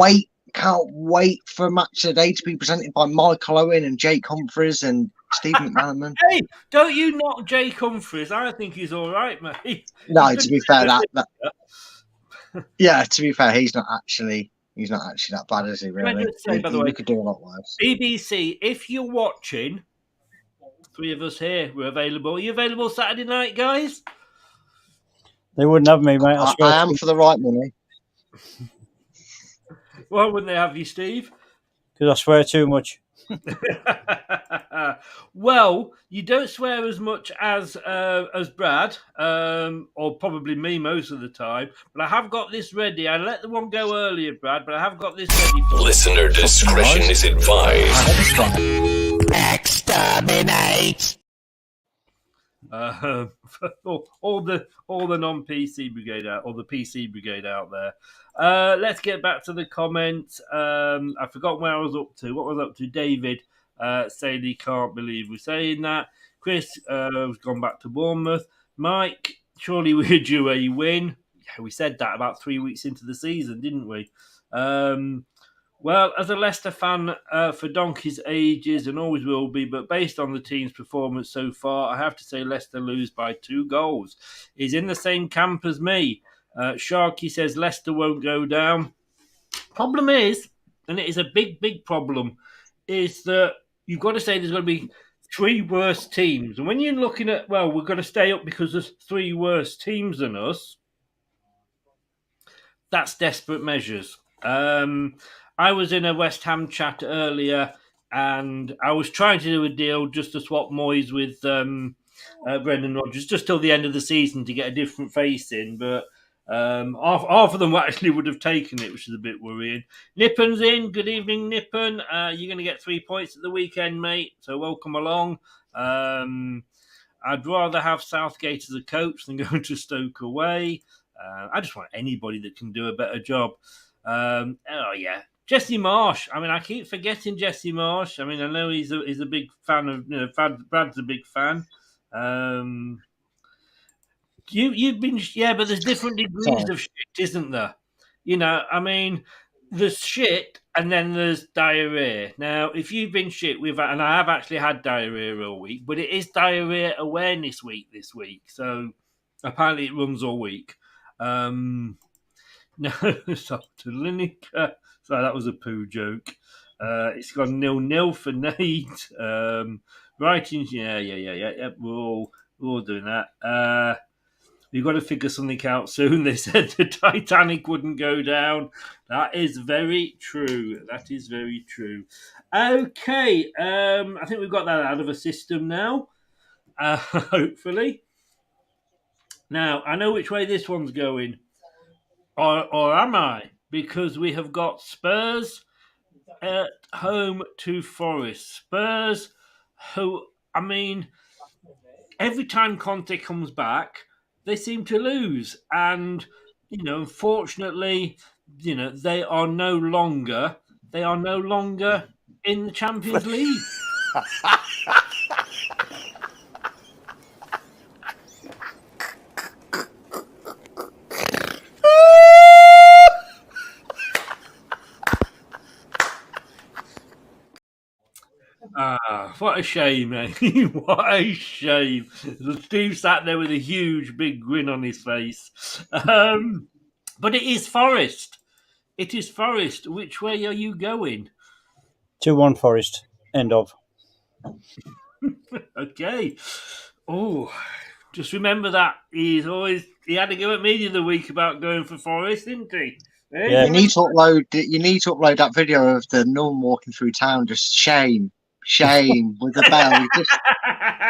can't wait for Match of the Day to be presented by Michael Owen and Jake Humphries and Steve McManaman. Hey, don't you knock Jake Humphries? I think he's all right, mate. No, to be fair, to be fair, he's not actually that bad, is he? Really? Can I just say, by the way, we could do a lot worse. BBC, if you're watching, 3 of us here, we're available. Are you available Saturday night, guys? They wouldn't have me, mate. I am for the right money. Why wouldn't they have you, Steve? Because I swear too much. Well, you don't swear as much as Brad, or probably me most of the time. But I have got this ready. I let the one go earlier, Brad, but I have got this ready for Listener discretion is advised. Exterminate! all the non-PC brigade out, or the PC brigade out there. Let's get back to the comments. I forgot where I was up to. What was I up to? David saying he can't believe we're saying that. Chris has gone back to Bournemouth. Mike, surely we're due a win. Yeah, we said that about 3 weeks into the season, didn't we? Well, as a Leicester fan for donkey's ages and always will be, but based on the team's performance so far, I have to say Leicester lose by 2 goals. He's in the same camp as me. Sharky says Leicester won't go down. Problem is, and it is a big, big problem, is that you've got to say there's going to be 3 worse teams. And when you're looking at, well, we're going to stay up because there's 3 worse teams than us, that's desperate measures. I was in a West Ham chat earlier, and I was trying to do a deal just to swap Moyes with Brendan Rodgers just till the end of the season to get a different face in, but half of them actually would have taken it, which is a bit worrying. Nippon's in. Good evening, Nippon. You're going to get 3 points at the weekend, mate, so welcome along. I'd rather have Southgate as a coach than going to Stoke away. I just want anybody that can do a better job. Jesse Marsh. I mean, I keep forgetting Jesse Marsh. I mean, I know he's a big fan of. Brad's a big fan. You've been, but there's different degrees of shit, isn't there? You know, I mean, there's shit and then there's diarrhea. Now, if you've been shit, and I have actually had diarrhea all week, but it is Diarrhea Awareness Week this week, so apparently it runs all week. No, so to Lineker. Sorry, that was a poo joke. It's gone 0-0 for Nate. Writings, yeah. We're all doing that. We've got to figure something out soon. They said the Titanic wouldn't go down. That is very true. Okay, I think we've got that out of a system now. Hopefully. Now, I know which way this one's going. Or am I? Because we have got Spurs at home to Forest. Spurs, who, I mean, every time Conte comes back, they seem to lose. And, you know, unfortunately, you know, they are no longer in the Champions League. What a shame, eh? What a shame. Steve sat there with a huge, big grin on his face. But it is Forest. It is Forest. Which way are you going? 2-1 Forest. End of. Okay. Oh, just remember that he had to go at me the other week about going for Forest, didn't he? Yeah. You need to upload that video of the nun walking through town. Just shame with the bell.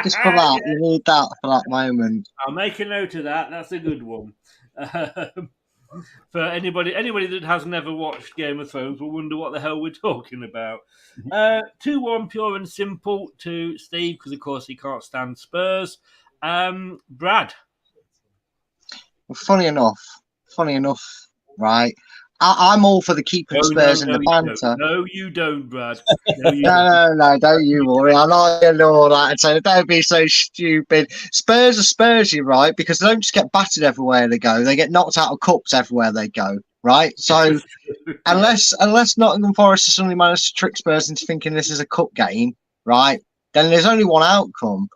Just for that. You need that for that moment. I'll make a note of that. That's a good one. For anybody that has never watched Game of Thrones will wonder what the hell we're talking about. 2-1 pure and simple to Steve, because of course he can't stand Spurs. Brad. Well, funny enough, right? I'm all for the keeping Spurs in the banter. No, you don't, Brad. No, don't you worry. I know you know all that. So don't be so stupid. Spurs are Spursy, right? Because they don't just get battered everywhere they go. They get knocked out of cups everywhere they go, right? So unless Nottingham Forest has suddenly managed to trick Spurs into thinking this is a cup game, right? Then there's only one outcome.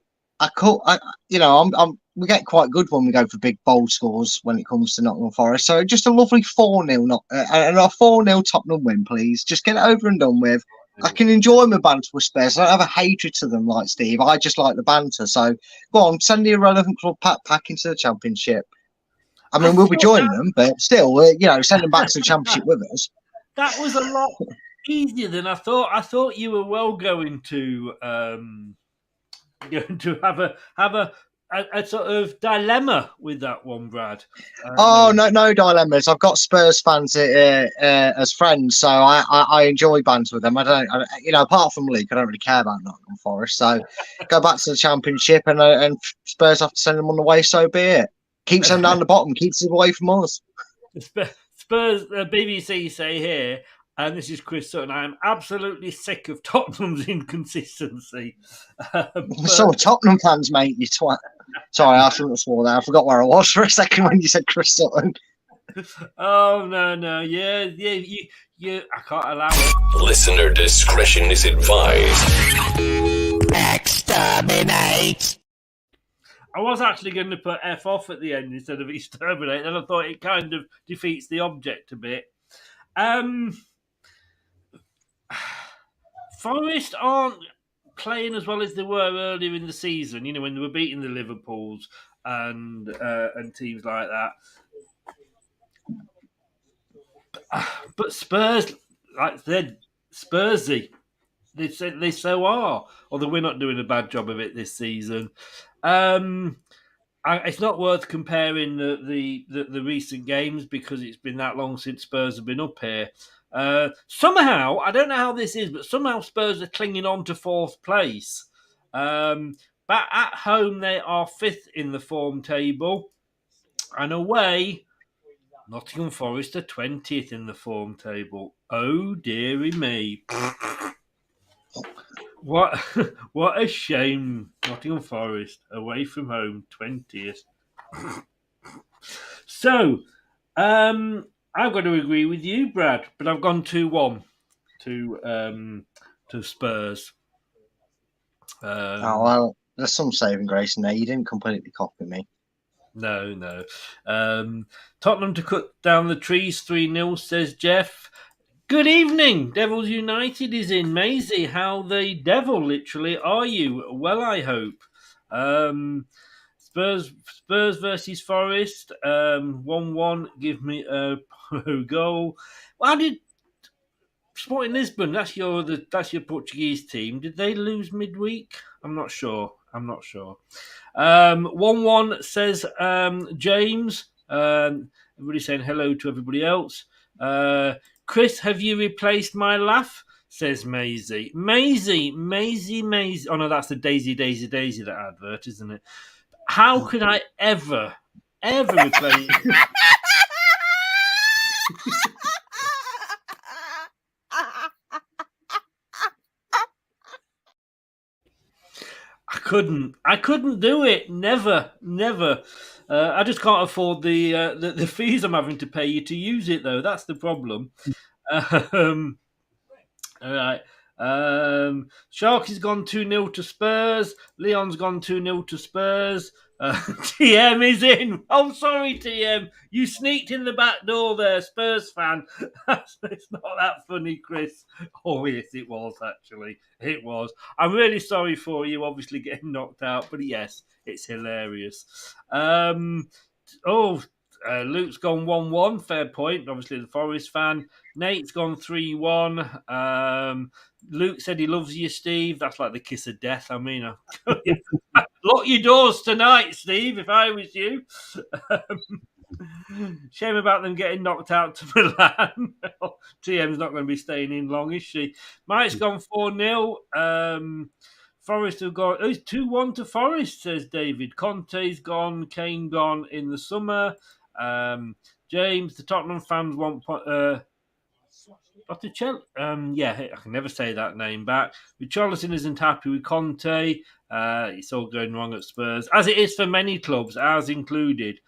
We get quite good when we go for big bold scores when it comes to Nottingham Forest. So just a lovely 4-0, and a 4-0 Tottenham win, please. Just get it over and done with. I can enjoy my banter with Spurs. I don't have a hatred to them like Steve. I just like the banter. So go on, send the irrelevant club back into the Championship. I mean, we'll be joining them, but still, send them back to the Championship with us. That was a lot easier than I thought. I thought you were going to have a sort of dilemma with that one, Brad. No dilemmas. I've got Spurs fans as friends, so I enjoy banter with them. Apart from League, I don't really care about Nottingham Forest. So go back to the Championship, and Spurs have to send them on the way. So be it. Keeps them down the bottom, keeps them away from us. Spurs, BBC say here, and this is Chris Sutton, I am absolutely sick of Tottenham's inconsistency. So are Tottenham fans, mate, you twat. Sorry, I shouldn't have swore there. I forgot where I was for a second when you said Chris Sutton. Oh, no. Yeah, I can't allow it. Listener discretion is advised. Exterminate! I was actually going to put F off at the end instead of exterminate, and I thought it kind of defeats the object a bit. Forest aren't playing as well as they were earlier in the season, when they were beating the Liverpools and teams like that. But Spurs, they're Spursy. They so are. Although we're not doing a bad job of it this season. It's not worth comparing the recent games because it's been that long since Spurs have been up here. Somehow, I don't know how this is, but somehow Spurs are clinging on to fourth place. But at home, they are fifth in the form table. And away, Nottingham Forest are 20th in the form table. Oh, dearie me. What a shame. Nottingham Forest, away from home, 20th. So, I've got to agree with you, Brad, but I've gone 2-1 to Spurs. Well, there's some saving grace in there. You didn't completely copy me. No. Tottenham to cut down the trees, 3-0, says Jeff. Good evening. Devils United is in. Maisie, how the devil literally are you? Well, I hope. Spurs versus Forest, 1-1. Give me a goal. Well, how did Sporting Lisbon? That's your Portuguese team. Did they lose midweek? I'm not sure. 1-1 says James. Everybody saying hello to everybody else. Chris, have you replaced my laugh? Says Maisie. Maisie. Oh no, that's the Daisy, that advert, isn't it? How could I ever replace? I couldn't do it. Never. I just can't afford the fees I'm having to pay you to use it, though. That's the problem. All right. Sharky's gone 2-0 to Spurs. Leon's gone 2-0 to Spurs. TM is in. Oh, sorry, TM. You sneaked in the back door there, Spurs fan. It's not that funny, Chris. Oh, yes, it was, actually. It was. I'm really sorry for you, obviously, getting knocked out. But, yes, it's hilarious. Luke's gone 1-1. Fair point. Obviously, the Forest fan. Nate's gone 3-1. Luke said he loves you, Steve. That's like the kiss of death. I mean, lock your doors tonight, Steve, if I was you. Shame about them getting knocked out to Milan. TM's not going to be staying in long, is she? Mike's gone 4-0. Forest have gone... Oh, it's 2-1 to Forest, says David. Conte's gone. Kane gone in the summer. James, the Tottenham fans want... I can never say that name back. Richarlison isn't happy with Conte. It's all going wrong at Spurs, as it is for many clubs, ours included.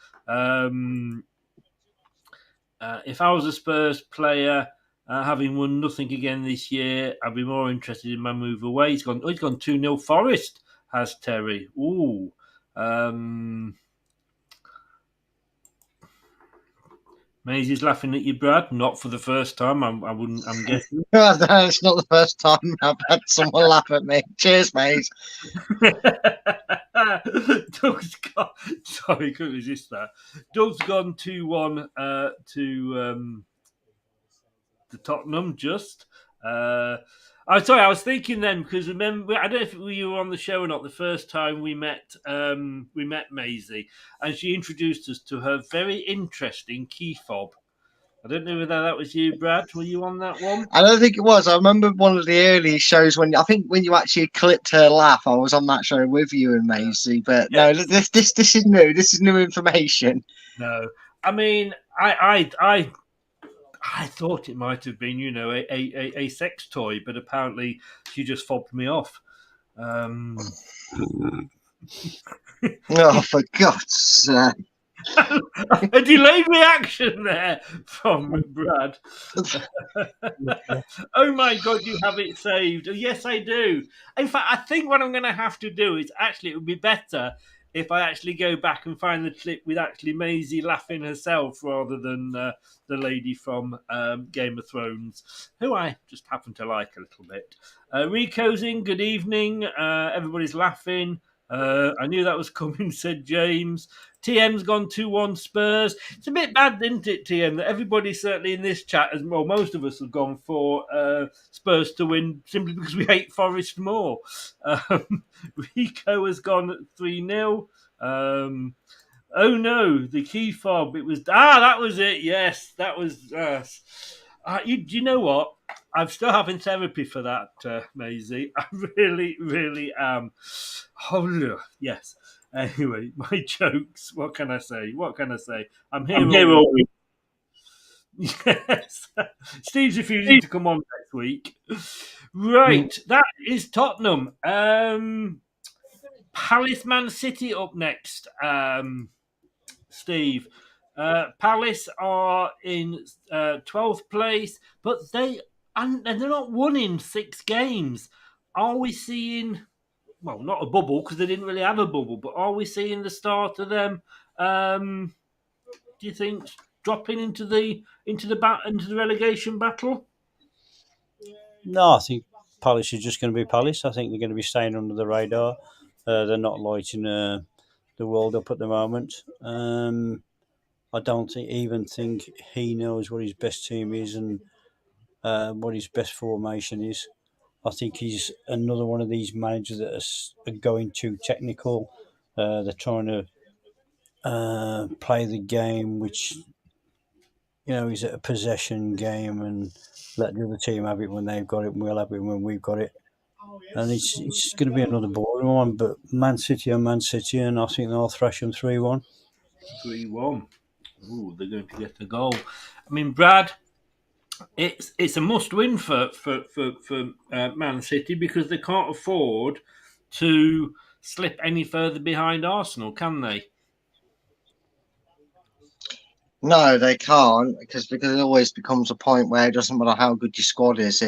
If I was a Spurs player, having won nothing again this year, I'd be more interested in my move away. He's gone 2-0 Forest, has Terry. Ooh. Maisie's laughing at you, Brad. Not for the first time, I'm guessing. No, it's not the first time I've had someone laugh at me. Cheers, mate. Doug's gone. Sorry, couldn't resist that. Doug's gone 2-1 to Tottenham. Just. I'm sorry. I was thinking then because remember, I don't know if you were on the show or not. The first time we met Maisie, and she introduced us to her very interesting key fob. I don't know whether that was you, Brad. Were you on that one? I don't think it was. I remember one of the early shows when you actually clipped her laugh. I was on that show with you and Maisie. But no, this is new. This is new information. No, I mean, I thought it might have been, a sex toy, but apparently she just fobbed me off. Oh, for God's sake. A delayed reaction there from Brad. Oh my God, you have it saved. Oh, yes, I do. In fact, I think what I'm going to have to do is it would be better if I actually go back and find the clip with actually Maisie laughing herself rather than the lady from Game of Thrones, who I just happen to like a little bit. Rico's in, good evening. Everybody's laughing. I knew that was coming, said James. TM's gone 2-1 Spurs. It's a bit bad, isn't it, TM, that everybody certainly in this chat, most of us have gone for Spurs to win simply because we hate Forest more. Rico has gone 3-0. Oh no, the key fob. It was that was it. Yes, that was. You know what? I'm still having therapy for that, Maisie. I really, really am. Oh yes. Anyway, my jokes. What can I say? I'm here all week. Yes. Steve's refusing to come on next week. Right, that is Tottenham. Palace Man City up next. Steve. Palace are in 12th place, but they're not won in 6 games. Are we seeing? Well, not a bubble because they didn't really have a bubble, but are we seeing the start of them? Do you think dropping into the relegation battle? No, I think Palace is just going to be Palace. I think they're going to be staying under the radar. They're not lighting the world up at the moment. I don't even think he knows what his best team is and what his best formation is. I think he's another one of these managers that are going too technical. They're trying to play the game, which is a possession game, and let the other team have it when they've got it, and we'll have it when we've got it. And it's going to be another boring one. But Man City, and I think they'll thrash them 3-1. 3-1. Ooh, they're going to get a goal. I mean, Brad. It's a must-win for Man City because they can't afford to slip any further behind Arsenal, can they? No, they can't because it always becomes a point where it doesn't matter how good your squad is.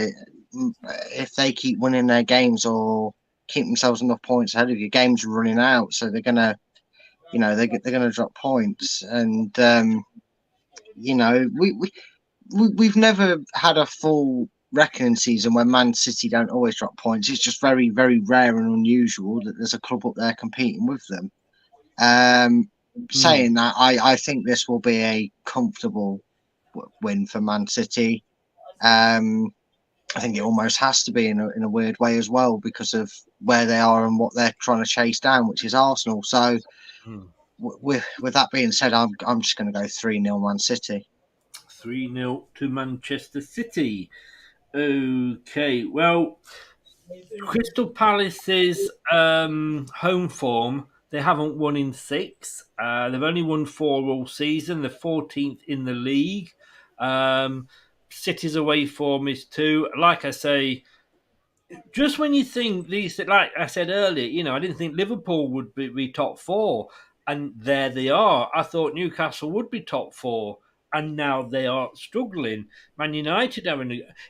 If they keep winning their games or keep themselves enough points ahead of you, games are running out, so they're gonna, they're gonna drop points, and We've never had a full reckoning season where Man City don't always drop points. It's just very, very rare and unusual that there's a club up there competing with them. Saying that, I think this will be a comfortable win for Man City. I think it almost has to be in a weird way as well because of where they are and what they're trying to chase down, which is Arsenal. So, with that being said, I'm just going to go 3-0 Man City. 3-0 to Manchester City. Okay, well, Crystal Palace's home form, they haven't won in 6. They've only won 4 all season. They're 14th in the league. City's away form is 2. Like I say, just when you think these, like I said earlier, I didn't think Liverpool would be top 4, and there they are. I thought Newcastle would be top 4. and now they are struggling. Man United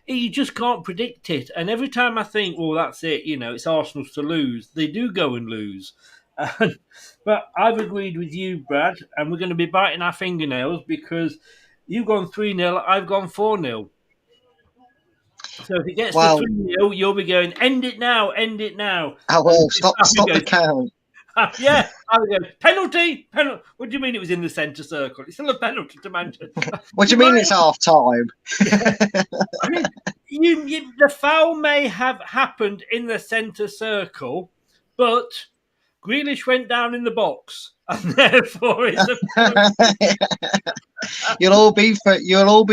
you just can't predict it. And every time I think, well, that's it, it's Arsenal's to lose, they do go and lose. But I've agreed with you, Brad, and we're going to be biting our fingernails because you've gone 3-0, I've gone 4-0. So if it gets to 3-0, you'll be going, end it now. I will. Stop the count. Yeah, I would go, penalty. What do you mean it was in the centre circle? It's still a penalty to Manchester. What do you mean it's half time? I mean, the foul may have happened in the centre circle, but Grealish went down in the box, and therefore it's You'll all be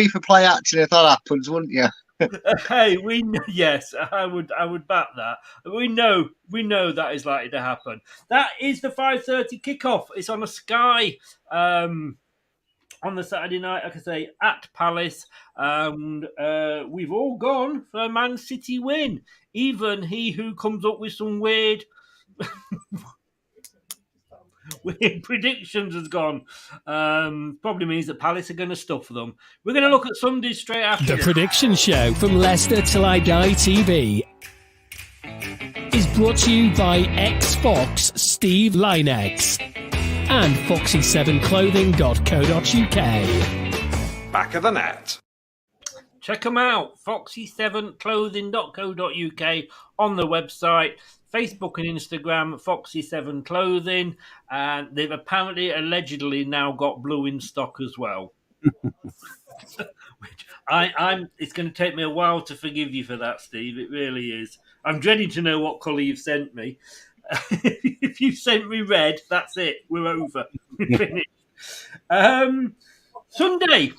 for play action if that happens, wouldn't you? Hey, we know, yes, I would back that. We know that is likely to happen. That is the 5:30 kickoff. It's on a Sky on the Saturday night, like I say, at Palace. And we've all gone for a Man City win. Even he who comes up with some weird predictions has gone. Probably means that Palace are going to stuff them. We're going to look at Sunday straight after. The Prediction Show from Leicester Till I Die TV is brought to you by ex-Fox Steve Lynex and foxy7clothing.co.uk. Back of the net. Check them out, foxy7clothing.co.uk on the website. Facebook and Instagram, Foxy7Clothing, and they've allegedly now got blue in stock as well. It's going to take me a while to forgive you for that, Steve. It really is. I'm dreading to know what colour you've sent me. If you've sent me red, that's it. We're over. We're finished. Sunday.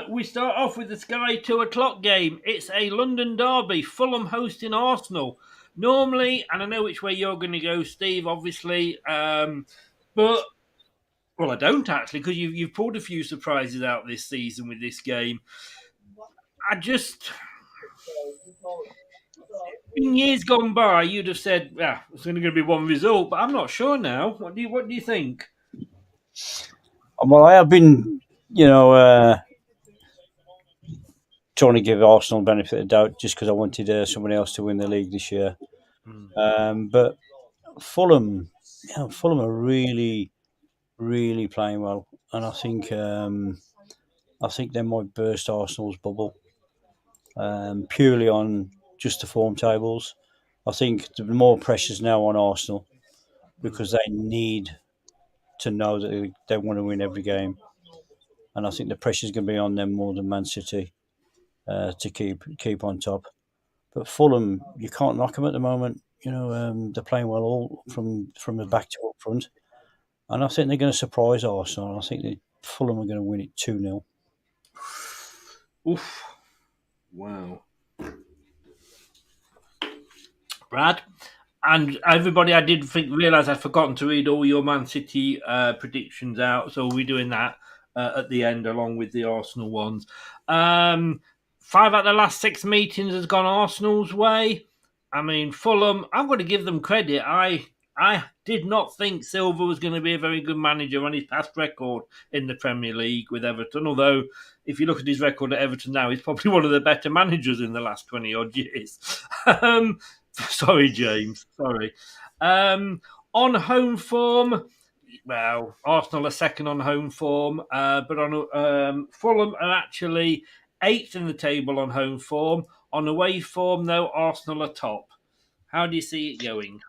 We start off with the Sky 2:00 game. It's a London derby, Fulham hosting Arsenal. Normally, and I know which way you're going to go, Steve, obviously, but, well, I don't actually, because you've pulled a few surprises out this season with this game. In years gone by, you'd have said, it's only going to be one result, but I'm not sure now. What do you think? Well, I have been, trying to give Arsenal benefit of doubt just because I wanted someone else to win the league this year. But Fulham are really, really playing well, and I think they might burst Arsenal's bubble purely on just the form tables. I think the more pressure's now on Arsenal because they need to know that they want to win every game, and I think the pressure's going to be on them more than Man City to keep on top. But Fulham, you can't knock them at the moment. They're playing well all from the back to up front. And I think they're going to surprise Arsenal. I think that Fulham are going to win it 2-0. Oof. Wow. Brad? And everybody, I did realise I'd forgotten to read all your Man City predictions out. So we're doing that at the end along with the Arsenal ones. 5 out of the last 6 meetings has gone Arsenal's way. I mean, Fulham, I'm going to give them credit. I did not think Silva was going to be a very good manager on his past record in the Premier League with Everton. Although, if you look at his record at Everton now, he's probably one of the better managers in the last 20-odd years. Sorry, James. Sorry. On home form, well, Arsenal are second on home form, but on Fulham are actually 8th in the table on home form. On away form, though, Arsenal are top. How do you see it going?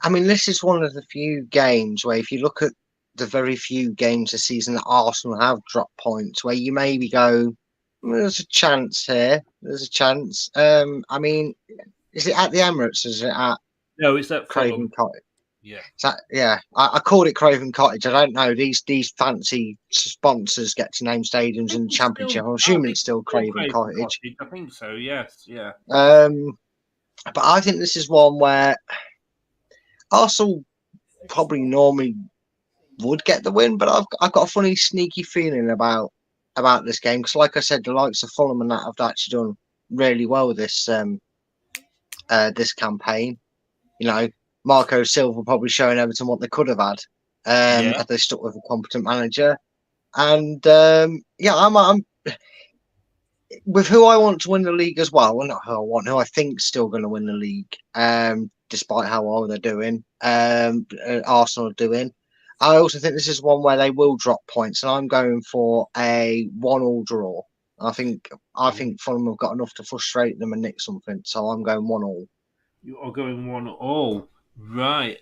I mean, this is one of the few games where if you look at the very few games this season that Arsenal have dropped points, where you maybe go, there's a chance here. There's a chance. I mean, is it at the Emirates? Is it at... No, it's at Craven Cottage. Yeah. I called it Craven Cottage. I don't know. These fancy sponsors get to name stadiums in the Championship. I'm assuming it's still Craven Cottage. I think so. Yes. Yeah. But I think this is one where Arsenal probably normally would get the win, but I've got a funny, sneaky feeling about this game because, like I said, the likes of Fulham and that have actually done really well with this this campaign. Marco Silva probably showing Everton what they could have had had they stuck with a competent manager. And I'm with who I want to win the league as well. Well, not who I want, who I think's still going to win the league, despite how well they're doing. Arsenal are doing. I also think this is one where they will drop points, and I'm going for a 1-1 draw. I think Fulham have got enough to frustrate them and nick something, so I'm going 1-1. You are going 1-1, right?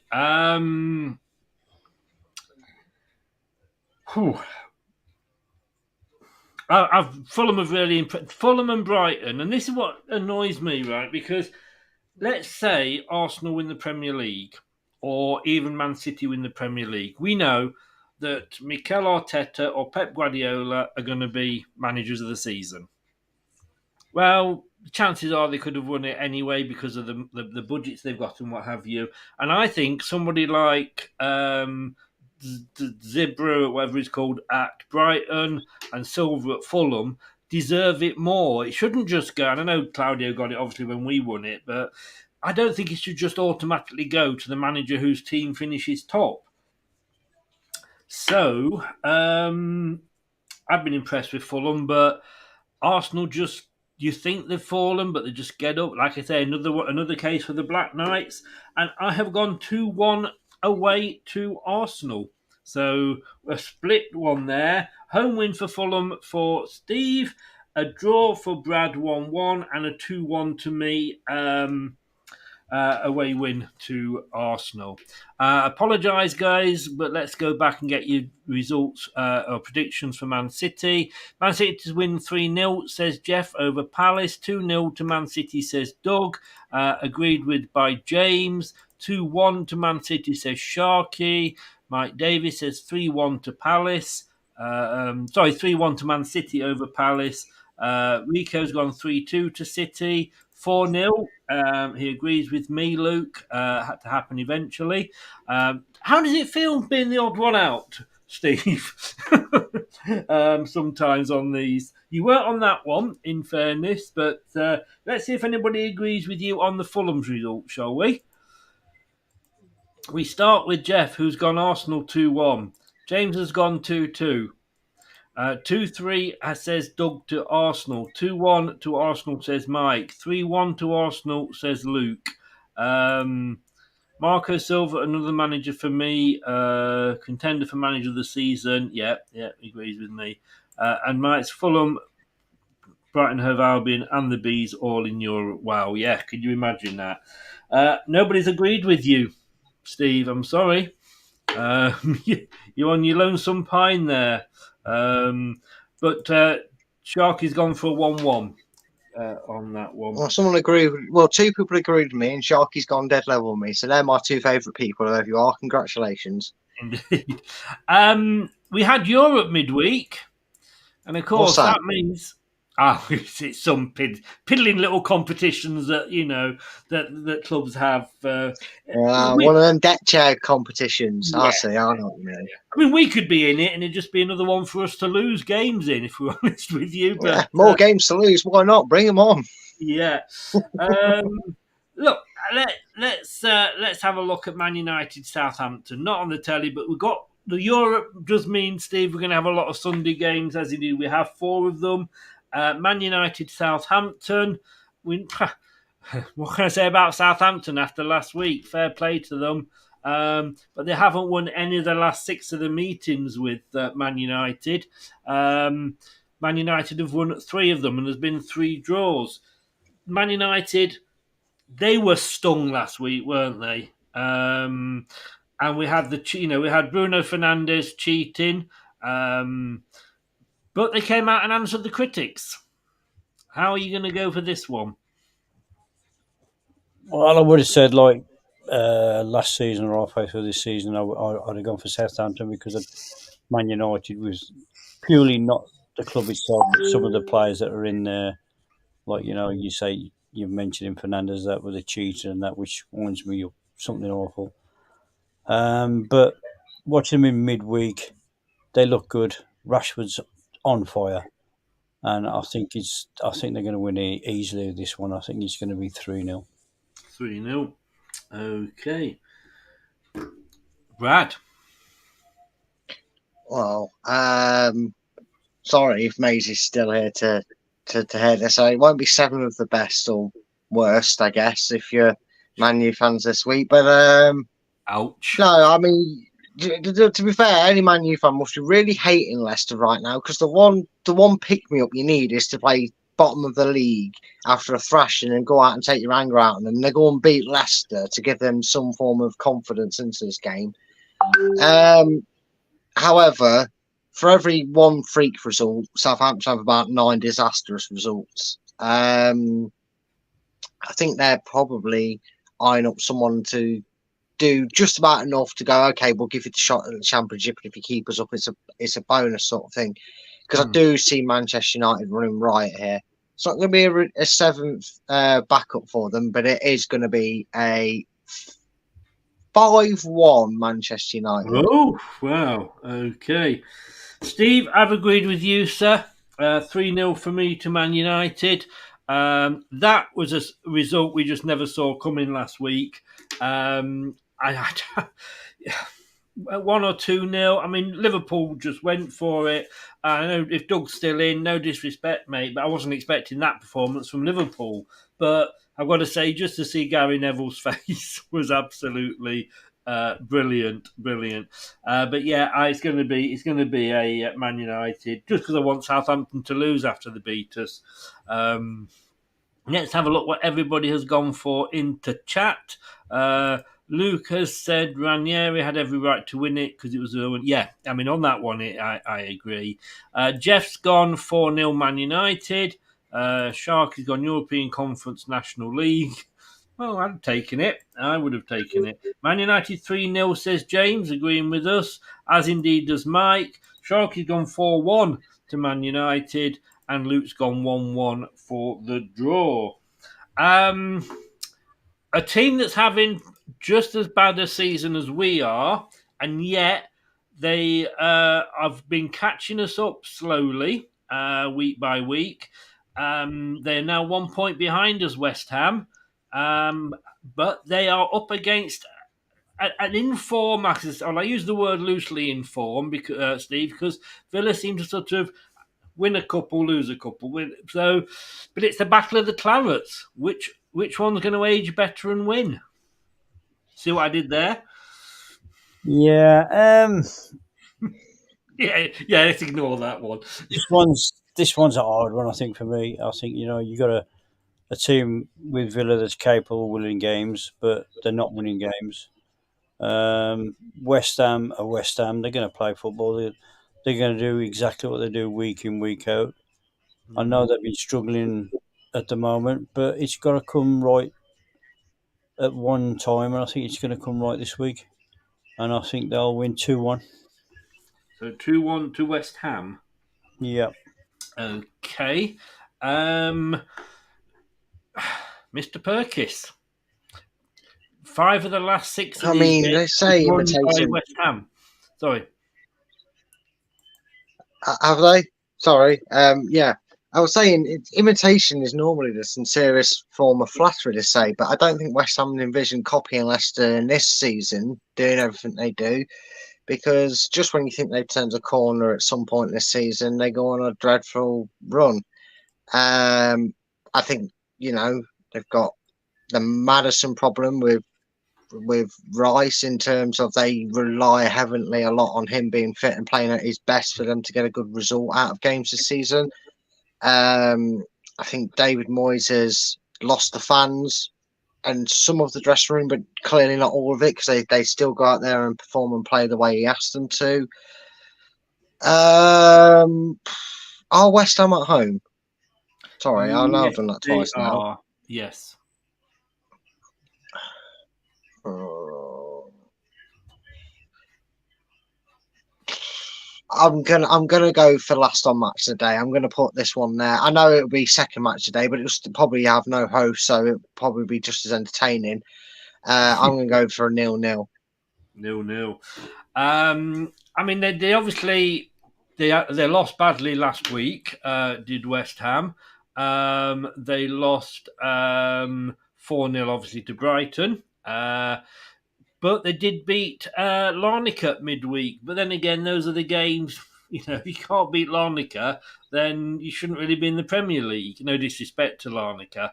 Fulham have really impressed. Fulham and Brighton, and this is what annoys me, right? Because let's say Arsenal win the Premier League, or even Man City win the Premier League. We know that Mikel Arteta or Pep Guardiola are going to be managers of the season. Well, chances are they could have won it anyway because of the budgets they've got and what have you. And I think somebody like Zibra, whatever it's called, at Brighton and Silver at Fulham deserve it more. It shouldn't just go, and I know Claudio got it obviously when we won it, but I don't think it should just automatically go to the manager whose team finishes top. So, I've been impressed with Fulham, but Arsenal just, you think they've fallen, but they just get up. Like I say, another case for the Black Knights. And I have gone 2-1 away to Arsenal. So a split one there. Home win for Fulham for Steve. A draw for Brad 1-1 and a 2-1 to me. Away win to Arsenal. Apologise, guys, but let's go back and get your results or predictions for Man City. Man City to win 3-0, says Jeff, over Palace. 2-0 to Man City, says Doug. Agreed with by James. 2-1 to Man City, says Sharky. Mike Davis says 3-1 to Palace. 3-1 to Man City over Palace. Rico's gone 3-2 to City. 4-0. He agrees with me, Luke. Had to happen eventually. How does it feel being the odd one out, Steve? Sometimes on these. You weren't on that one, in fairness, but let's see if anybody agrees with you on the Fulham's result, shall we? We start with Jeff, who's gone Arsenal 2-1. James has gone 2-2. 2-3 says Doug to Arsenal. 2-1 to Arsenal, says Mike. 3-1 to Arsenal, says Luke. Marco Silva, another manager for me. Contender for manager of the season. Yeah, he agrees with me. And Mike's Fulham, Brighton Hove Albion, and the Bees all in Europe. Wow, yeah, could you imagine that? Nobody's agreed with you, Steve. I'm sorry. You're on your lonesome pine there. But Sharky's gone for a 1-1 on that one. Well, someone agreed. Well, two people agreed with me, and Sharky's gone dead level with me. So they're my two favourite people, whoever you are. Congratulations. Indeed. We had Europe midweek, and of course that means it's some piddling little competitions that that clubs have. One of them deck chair competitions. Yeah. I see. I know what you mean. I mean, we could be in it, and it'd just be another one for us to lose games in, if we're honest with you. But yeah, more games to lose. Why not? Bring them on. Yeah. Look, let's have a look at Man United Southampton. Not on the telly, but we've got the Europe. Does mean, Steve, we're going to have a lot of Sunday games, as you do. We have 4 of them. Man United Southampton. What can I say about Southampton after last week? Fair play to them. But they haven't won any of the last 6 of the meetings with Man United. Man United have won 3 of them, and there's been 3 draws. Man United, they were stung last week, weren't they? And we had we had Bruno Fernandes cheating, but they came out and answered the critics. How are you going to go for this one? Well, I would have said last season or halfway through this season, I'd have gone for Southampton because Man United was purely not the club itself, but some of the players that are in there. Like, you say, you mentioned in Fernandes that with a cheater and that, which winds me up something awful. But watching them in midweek, they look good. Rashford's on fire. And I think they're going to win easily this one. I think it's going to be 3-0. 3-0. Okay. Brad. Well, sorry if Maisie's still here to hear this. So it won't be 7 of the best or worst, I guess, if you're Man U fans this week. But ouch. No, I mean, to be fair, any Man U fan must be really hating Leicester right now because the one pick me up you need is to play bottom of the league after a thrashing and go out and take your anger out on them. And they go and beat Leicester to give them some form of confidence into this game. However, for every one freak result, Southampton have about 9 disastrous results. I think they're probably eyeing up someone to do just about enough to go, okay, we'll give you the shot at the Championship, and if you keep us up, it's a bonus sort of thing. Because I do see Manchester United running riot here. It's not going to be a 7th backup for them, but it is going to be a 5-1 Manchester United. Oh, wow. Okay. Steve, I've agreed with you, sir. 3-0 for me to Man United. That was a result we just never saw coming last week. 1 or 2-0. I mean, Liverpool just went for it. I know if Doug's still in, no disrespect, mate, but I wasn't expecting that performance from Liverpool. But I've got to say, just to see Gary Neville's face was absolutely brilliant. But yeah, it's going to be a Man United just because I want Southampton to lose after they beat us. Let's have a look what everybody has gone for into chat. Luke has said Ranieri had every right to win it because it was I mean, on that one, I agree. Jeff's gone 4-0 Man United. Shark has gone European Conference National League. Well, I'd have taken it. I would have taken it. Man United 3-0, says James, agreeing with us, as indeed does Mike. Shark has gone 4-1 to Man United, and Luke's gone 1-1 for the draw. A team that's having just as bad a season as we are, and yet they have been catching us up slowly, week by week. They're now 1 point behind us, West Ham, but they are up against an inform. I use the word loosely, inform, because Steve, because Villa seem to sort of win a couple, lose a couple. But it's the battle of the clarets. Which one's going to age better and win? See what I did there? Yeah. Yeah. Let's ignore that one. This one's a hard one, I think, for me. I think you got a team with Villa that's capable of winning games, but they're not winning games. West Ham are West Ham. They're going to play football. They're going to do exactly what they do week in, week out. I know they've been struggling at the moment, but it's got to come right at one time, and I think it's going to come right this week. And I think they'll win 2-1. So 2-1 to West Ham. Yeah. Okay. Mr. Purkis. 5 of the last 6. I mean, they say imitating West Ham. Sorry. Have they? Sorry. Yeah. I was saying imitation is normally the sincerest form of flattery to say, but I don't think West Ham envision copying Leicester in this season, doing everything they do, because just when you think they've turned a corner at some point this season, they go on a dreadful run. I think, they've got the Maddison problem with Rice in terms of they rely heavily a lot on him being fit and playing at his best for them to get a good result out of games this season. I think David Moyes has lost the fans and some of the dressing room, but clearly not all of it because they still go out there and perform and play the way he asked them to. Are West Ham at home? Sorry, I know I've done that twice now. Yes. I'm gonna go for last on match of the day. I'm gonna put this one there. I know it'll be second match of the day, but it'll probably have no host, so it'll probably be just as entertaining. I'm gonna go for a 0-0. 0-0. I mean, they obviously they lost badly last week. Did West Ham? They lost 4-0 obviously to Brighton. but they did beat Larnaca midweek. But then again, those are the games. If you can't beat Larnaca, then you shouldn't really be in the Premier League. No disrespect to Larnaca.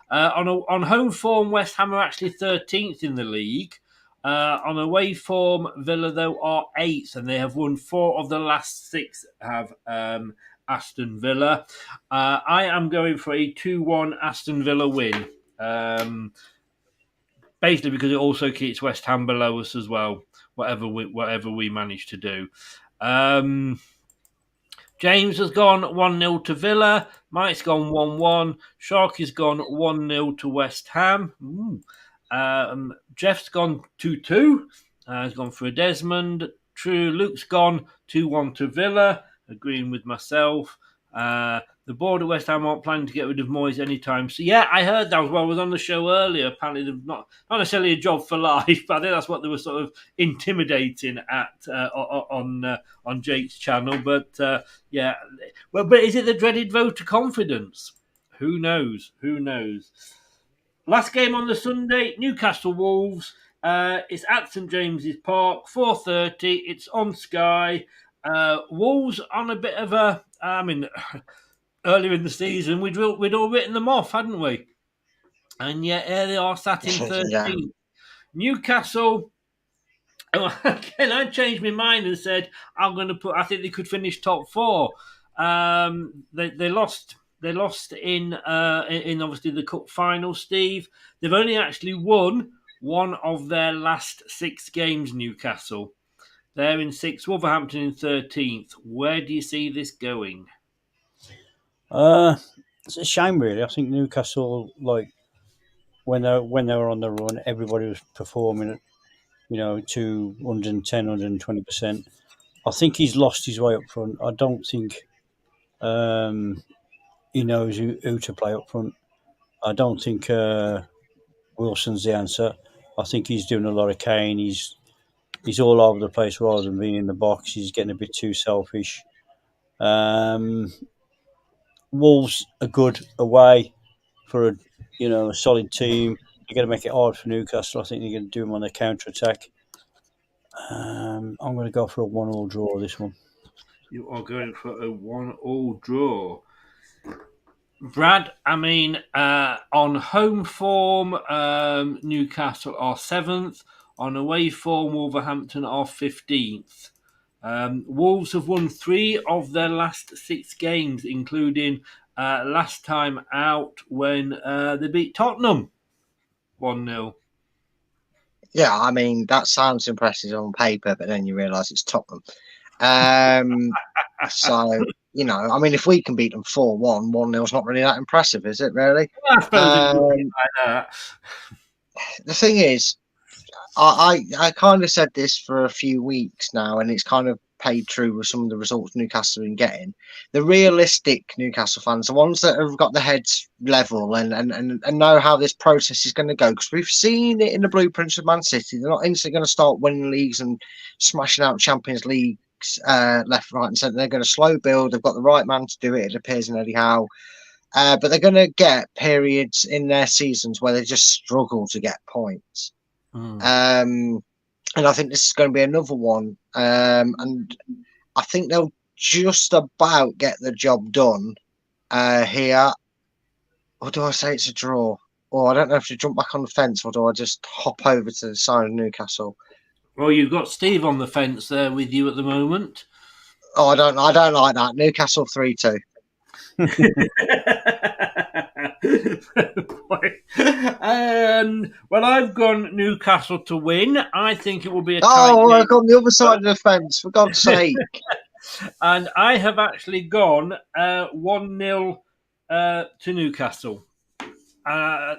On home form, West Ham are actually 13th in the league. On away form, Villa, though, are 8th, and they have won 4 of the last 6 have Aston Villa. I am going for a 2-1 Aston Villa win. Basically because it also keeps West Ham below us as well, whatever we manage to do. James has gone 1-0 to Villa. Mike's gone 1-1. Sharky's gone 1-0 to West Ham. Jeff's gone 2-2. He's gone for a Desmond. True. Luke's gone 2-1 to Villa, agreeing with myself. The board at West Ham aren't planning to get rid of Moyes anytime. So yeah, I heard that as well. I was on the show earlier. Apparently, they've not necessarily a job for life, but I think that's what they were sort of intimidating at on Jake's channel. But yeah, but is it the dreaded vote of confidence? Who knows? Last game on the Sunday, Newcastle Wolves. It's at St James's Park, 4:30. It's on Sky. Wolves on a bit of a. Earlier in the season, we'd all written them off, hadn't we? And yet here they are, sat in 13th. Yeah. Newcastle. Again, I changed my mind and said I think they could finish top 4. They lost in obviously the cup final. Steve, they've only actually won one of their last 6 games. Newcastle, they're in 6th. Wolverhampton in 13th. Where do you see this going? It's a shame, really. I think Newcastle, like when they were on the run, everybody was performing at 210, 120%. I think he's lost his way up front. I don't think he knows who to play up front. I don't think Wilson's the answer. I think he's doing a lot of Kane. He's all over the place rather than being in the box. He's getting a bit too selfish. Wolves are good away for a solid team. They're going to make it hard for Newcastle. I think they're going to do them on their counter-attack. I'm going to go for a 1-1 draw this one. You are going for a 1-1 draw. Brad, on home form, Newcastle are 7th. On away form, Wolverhampton are 15th. Wolves have won 3 of their last 6 games, including last time out when they beat Tottenham 1-0. Yeah, that sounds impressive on paper, but then you realise it's Tottenham. So, if we can beat them 4-1, 1-0's not really that impressive, is it, really? I suppose like that. The thing is, I kind of said this for a few weeks now, and it's kind of paid true with some of the results Newcastle have been getting. The realistic Newcastle fans, the ones that have got their heads level and know how this process is going to go, because we've seen it in the blueprints of Man City. They're not instantly going to start winning leagues and smashing out Champions Leagues left, right, and centre. They're going to slow build. They've got the right man to do it, it appears, in Eddie Howe. But they're going to get periods in their seasons where they just struggle to get points. And I think this is going to be another one. And I think they'll just about get the job done here. Or do I say it's a draw? Or I don't know if to jump back on the fence, or do I just hop over to the side of Newcastle? Well, you've got Steve on the fence there with you at the moment. Oh, I don't like that. Newcastle 3-2. Well, I've gone Newcastle to win. I think it will be a tight game. I've gone the other side of the fence, for God's sake. And I have actually gone 1-0 to Newcastle. I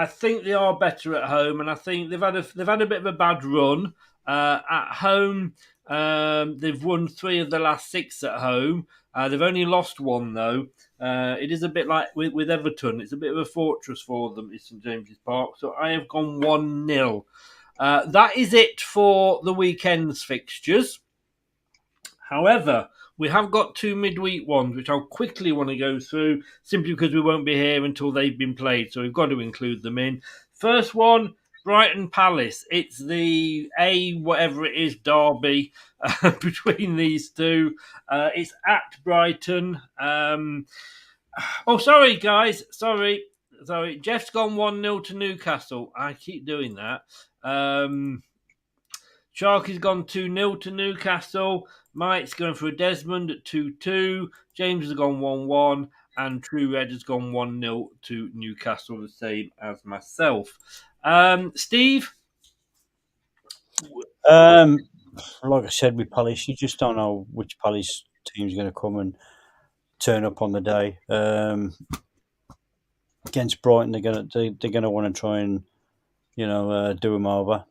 think they are better at home, and I think they've had a bit of a bad run at home. They've won 3 of the last 6 at home. They've only lost 1 though. It is a bit like with Everton. It's a bit of a fortress for them, it's St James's Park. So I have gone 1-0. That is it for the weekend's fixtures. However, we have got 2 midweek ones, which I'll quickly want to go through, simply because we won't be here until they've been played. So we've got to include them in. First one, Brighton Palace. It's the whatever it is derby between these two. It's at Brighton. Sorry, guys. Sorry. Jeff's gone 1-0 to Newcastle. I keep doing that. Sharky's gone 2-0 to Newcastle. Mike's going for a Desmond at 2-2. James has gone 1-1. And True Red has gone 1-0 to Newcastle, the same as myself. Steve? Like I said with Palace, you just don't know which Palace team's going to come and turn up on the day. Against Brighton, they're going to want to try and do them over,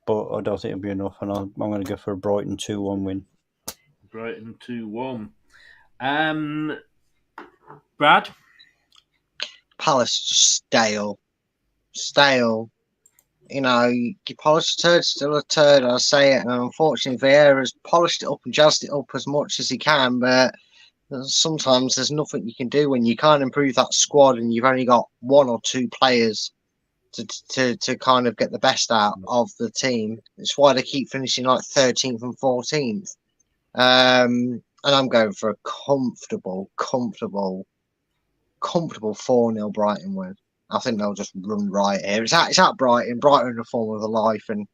but I don't think it'll be enough, and I'm going to go for a Brighton 2-1 win. Brighton 2-1. Brad? Palace just stale. You know, you polish a turd, still a turd. I say it, and unfortunately, Vieira's polished it up and jazzed it up as much as he can, but sometimes there's nothing you can do when you can't improve that squad, and you've only got one or two players to kind of get the best out of the team. It's why they keep finishing like 13th and 14th. And I'm going for a comfortable 4-0 Brighton win. I think they'll just run right here. It's at Brighton. Brighton in the form of their life, and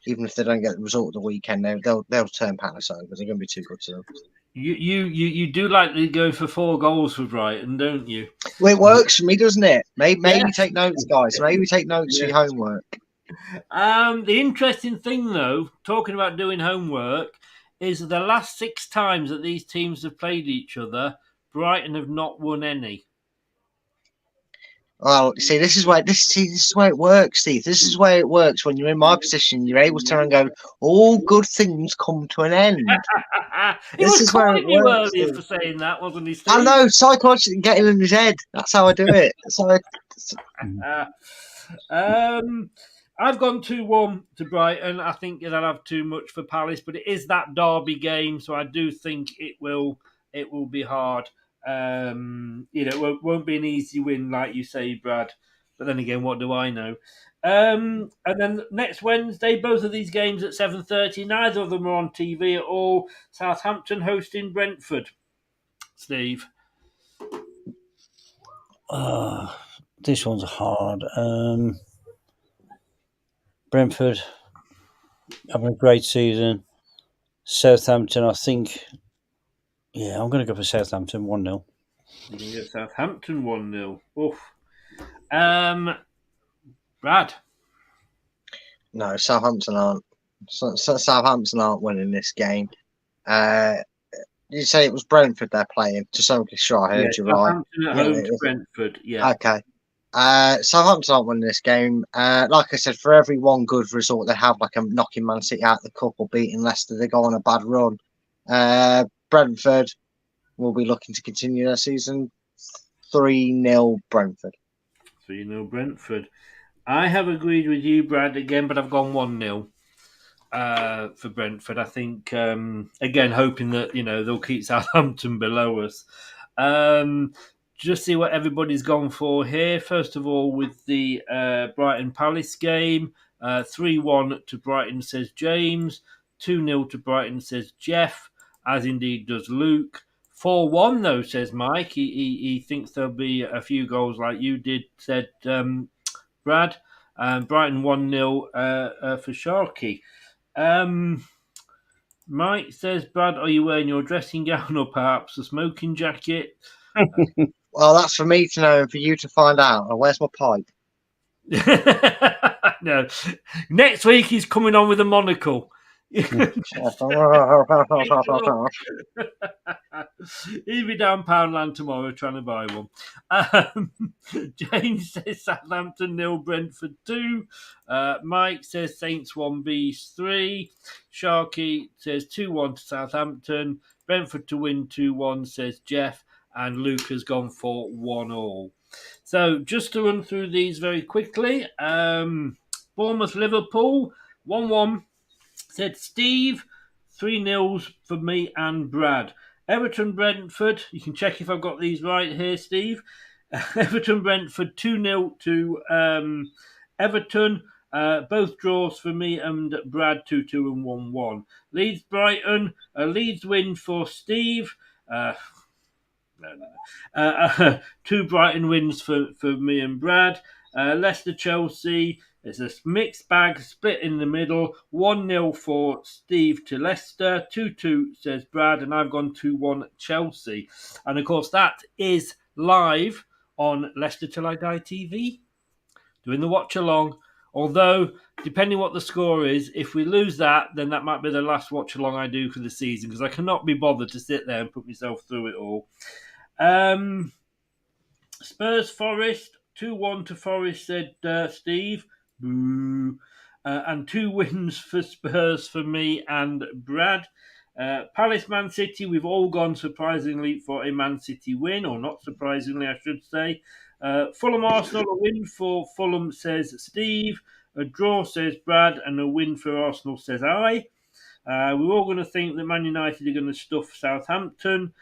even if they don't get the result of the weekend, they'll turn Palace over. They're going to be too good to them. You do like to go for 4 goals for Brighton, don't you? Well, it works for me, doesn't it? Maybe take notes, guys. Maybe take notes for your homework. The interesting thing, though, talking about doing homework, is the last 6 times that these teams have played each other, Brighton have not won any. Well, see, this is where it works, Steve. This is where it works. When you're in my position, you're able to turn and go, all good things come to an end. This is where it works. Earlier for saying that, wasn't he, Steve? I know, psychologically getting in his head. That's how I do it. I've gone 2-1 to Brighton. I think they'll have too much for Palace, but it is that derby game, so I do think it will be hard. It won't be an easy win, like you say, Brad. But then again, what do I know? And then next Wednesday, both of these games at 7:30. Neither of them are on TV at all. Southampton hosting Brentford. Steve? This one's hard. Brentford having a great season. Southampton, I think. Yeah, I'm going to go for Southampton 1-0. You can get Southampton 1-0. Oof. Brad? No, Southampton aren't. Southampton aren't winning this game. You say it was Brentford they're playing? Just so I'm sure I heard you right. Southampton at home to Brentford. Yeah. Okay. Southampton aren't winning this game. Like I said, for every one good result they have, like knocking Man City out of the cup or beating Leicester, they go on a bad run. Brentford will be looking to continue their season. 3-0 Brentford. 3-0 Brentford. I have agreed with you, Brad, again, but I've gone 1-0 for Brentford. I think, again, hoping that, they'll keep Southampton below us. Just see what everybody's gone for here. First of all, with the Brighton Palace game, 3-1 to Brighton, says James. 2-0 to Brighton, says Jeff, as indeed does Luke. 4-1, though, says Mike. He thinks there'll be a few goals like you did, said Brad. Brighton 1-0 for Sharky. Mike says, Brad, are you wearing your dressing gown or perhaps a smoking jacket? Well, that's for me to know and for you to find out. Where's my pipe? No. Next week he's coming on with a monocle. He'll be down Poundland tomorrow trying to buy one. James says Southampton 0, Brentford 2. Mike says Saints 1, Bees 3. Sharky says 2-1 to Southampton. Brentford to win 2-1, says Jeff. And Luke has gone for 1-1. So just to run through these very quickly. Bournemouth Liverpool 1-1. Said Steve, 3-0 for me and Brad. Everton Brentford, you can check if I've got these right here, Steve. Everton Brentford 2-0 to Everton. Both draws for me and Brad, 2-2 and 1-1. Leeds Brighton, a Leeds win for Steve. Two Brighton wins for me and Brad. Leicester Chelsea, it's a mixed bag, split in the middle. 1-0 for Steve to Leicester. 2-2 says Brad, and I've gone 2-1 Chelsea. And of course, that is live on Leicester Till I Die TV, doing the watch along. Although, depending what the score is, if we lose that, then that might be the last watch along I do for the season, because I cannot be bothered to sit there and put myself through it all. Spurs Forest, 2-1 to Forest, said Steve. Boo. And 2 wins for Spurs for me and Brad. Palace Man City, we've all gone surprisingly for a Man City win, or not surprisingly, I should say. Fulham Arsenal, a win for Fulham, says Steve. A draw, says Brad, and a win for Arsenal, says I. We're all going to think that Man United are going to stuff Southampton.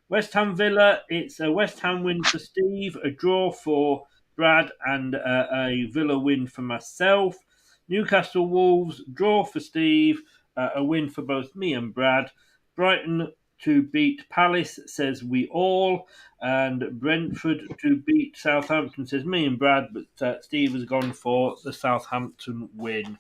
West Ham Villa, it's a West Ham win for Steve, a draw for Brad, and a Villa win for myself. Newcastle Wolves, draw for Steve, a win for both me and Brad. Brighton to beat Palace, says we all. And Brentford to beat Southampton, says me and Brad, but Steve has gone for the Southampton win.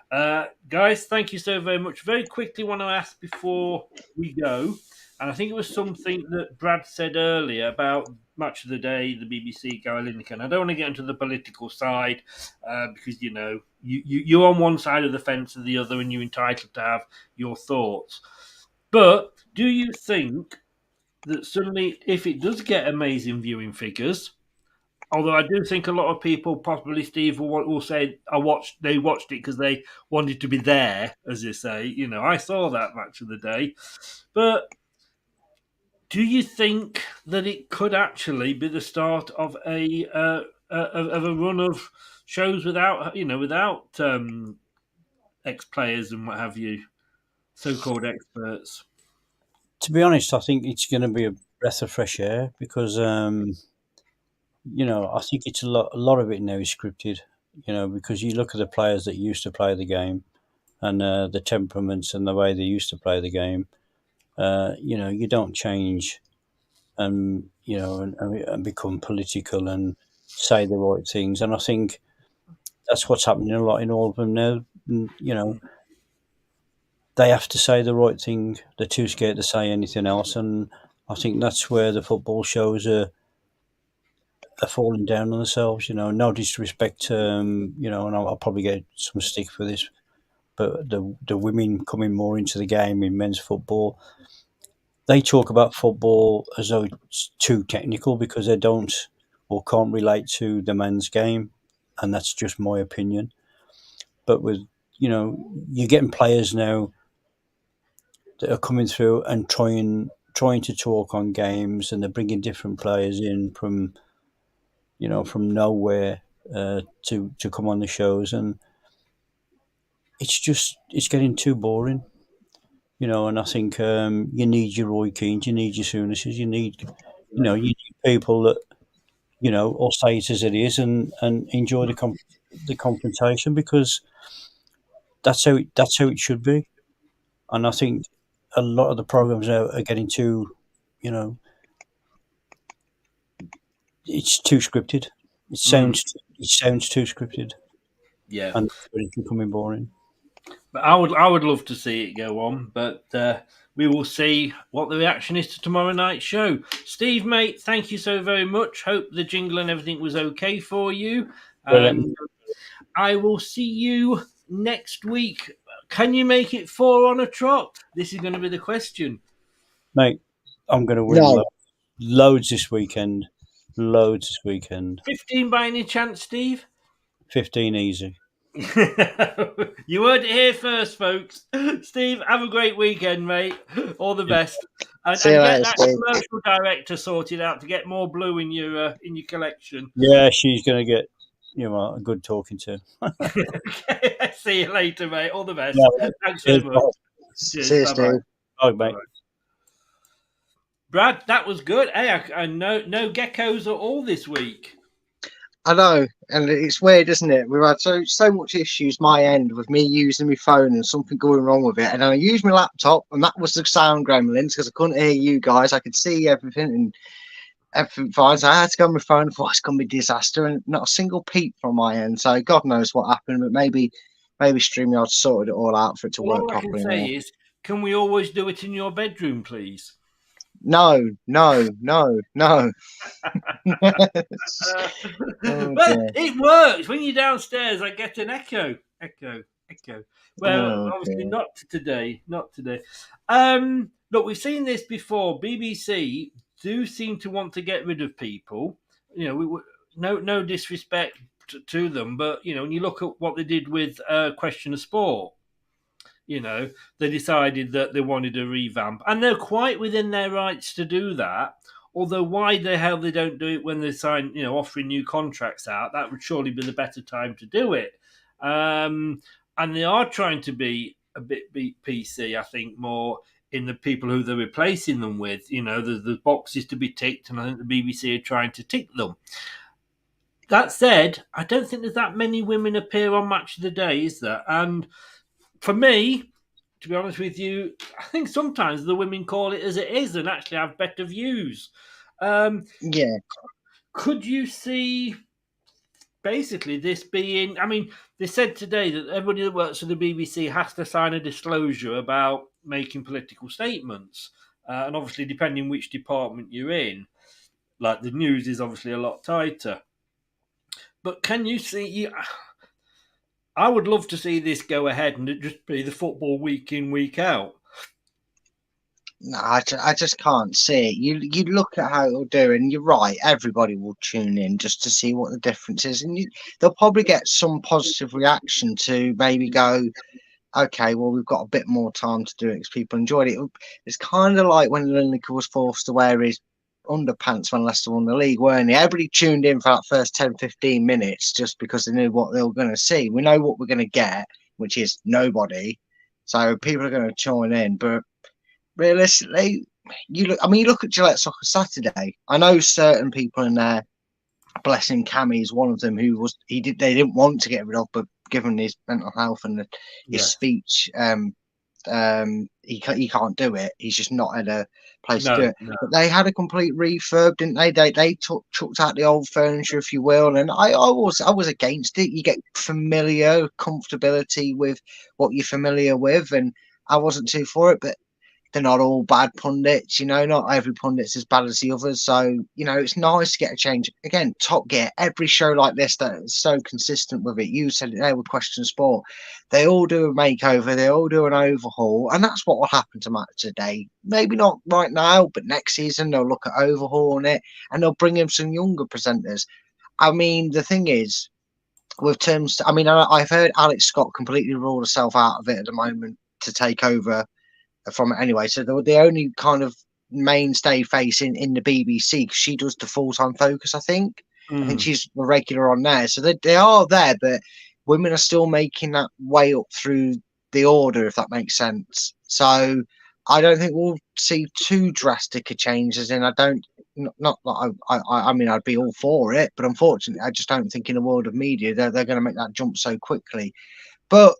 Guys, thank you so very much. Very quickly, want to ask before we go, and I think it was something that Brad said earlier about Match of the Day, the BBC, Gary Lineker. I don't want to get into the political side because, you know, you're on one side of the fence or the other and you're entitled to have your thoughts. But do you think that suddenly, if it does get amazing viewing figures, although I do think a lot of people, possibly Steve, will say they watched it because they wanted to be there, as they say. You know, I saw that Match of the Day. But do you think that it could actually be the start of a run of shows without ex-players and what have you, so-called experts? To be honest, I think it's going to be a breath of fresh air because I think it's a lot of it now is scripted. Because you look at the players that used to play the game and the temperaments and the way they used to play the game. You don't change and become political and say the right things. And I think that's what's happening a lot in all of them now. They have to say the right thing. They're too scared to say anything else. And I think that's where the football shows are falling down on themselves. No disrespect, and I'll probably get some stick for this, but the women coming more into the game in men's football, they talk about football as though it's too technical because they don't or can't relate to the men's game, and that's just my opinion. But with you're getting players now that are coming through and trying to talk on games, and they're bringing different players in from nowhere to come on the shows, and it's getting too boring. And I think you need your Roy Keanes, you need your Souness's, you need people that will say it as it is and enjoy the confrontation, because that's how it should be. And I think a lot of the programs now are getting too, it's too scripted. It sounds too scripted. Yeah, and it's becoming boring. But I would love to see it go on, but we will see what the reaction is to tomorrow night's show. Steve, mate, thank you so very much. Hope the jingle and everything was okay for you. And I will see you next week. Can you make it 4 on a trot? This is going to be the question. Mate, I'm going to win loads this weekend. Loads this weekend. 15 by any chance, Steve? 15 easy. You heard it here first, folks. Steve, have a great weekend, mate. All the best. And See you get later, that Steve. commercial director sorted out to get more blue in your collection. Yeah, she's going to get a good talking to. Okay, see you later, mate. All the best. Yeah, thanks so much. See you, Steve. Bye, mate. Bye. Brad, that was good. Hey, I no geckos at all this week. I know, and it's weird, isn't it? We've had so much issues my end with me using my phone and something going wrong with it, and I used my laptop, and that was the sound gremlins because I couldn't hear you guys. I could see everything and everything fine. So I had to go on my phone. I thought it's going to be disaster, and not a single peep from my end. So God knows what happened, but maybe StreamYard sorted it all out for it to Well, work all I can properly say now. is, can we always do it in your bedroom, please? No. Oh Well, dear. it works. When you're downstairs, I get an echo. Well, Oh obviously dear. not today. Not today. Look, we've seen this before. BBC do seem to want to get rid of people. You know, no disrespect to them, but you know, when you look at what they did with Question of Sport, you know, they decided that they wanted a revamp, and they're quite within their rights to do that. Although, why the hell they don't do it when they sign, you know, offering new contracts out? That would surely be the better time to do it. And they are trying to be a bit PC, I think, more in the people who they're replacing them with. You know, the boxes to be ticked, and I think the BBC are trying to tick them. That said, I don't think there's that many women appear on Match of the Day, is there? And for me, to be honest with you, I think sometimes the women call it as it is and actually have better views. Yeah. Could you see basically this being? I mean, they said today that everybody that works for the BBC has to sign a disclosure about making political statements. And obviously, depending which department you're in, like the news is obviously a lot tighter. But can you see? I would love to see this go ahead and it just be the football week in, week out. No, I just can't see it. You look at how it'll do, and you're right. Everybody will tune in just to see what the difference is, and they'll probably get some positive reaction to maybe go, okay, well, we've got a bit more time to do it because people enjoyed it. It's kind of like when Lineker was forced to wear his underpants when Leicester won the league, weren't they? Everybody tuned in for that first 10, 15 minutes just because they knew what they were going to see. We know what we're going to get, which is nobody. So people are going to join in, but realistically, you look at Gillette Soccer Saturday. I know certain people in there, blessing Cammy is one of them who they didn't want to get rid of, but given his mental health and his speech, he can't do it. He's just not at a place to do it. No. But they had a complete refurb, didn't they? They chucked out the old furniture, if you will, and I was against it. You get familiar comfortability with what you're familiar with, and I wasn't too for it, but they're not all bad pundits, you know, not every pundit's as bad as the others. So, you know, it's nice to get a change. Again, Top Gear, every show like this that is so consistent with it. You said it there with Question Sport. They all do a makeover, they all do an overhaul, and that's what will happen to Match today. Maybe not right now, but next season they'll look at overhauling it and they'll bring in some younger presenters. I mean, the thing is, with terms, I've heard Alex Scott completely rule herself out of it at the moment to take over from it anyway. So the only kind of mainstay face in the BBC, because she does the full-time focus, I think. I think she's a regular on there. So they are there, but women are still making that way up through the order, if that makes sense. So I don't think we'll see too drastic a changes. And I don't, not that I mean, I'd be all for it, but unfortunately, I just don't think in the world of media they're going to make that jump so quickly. But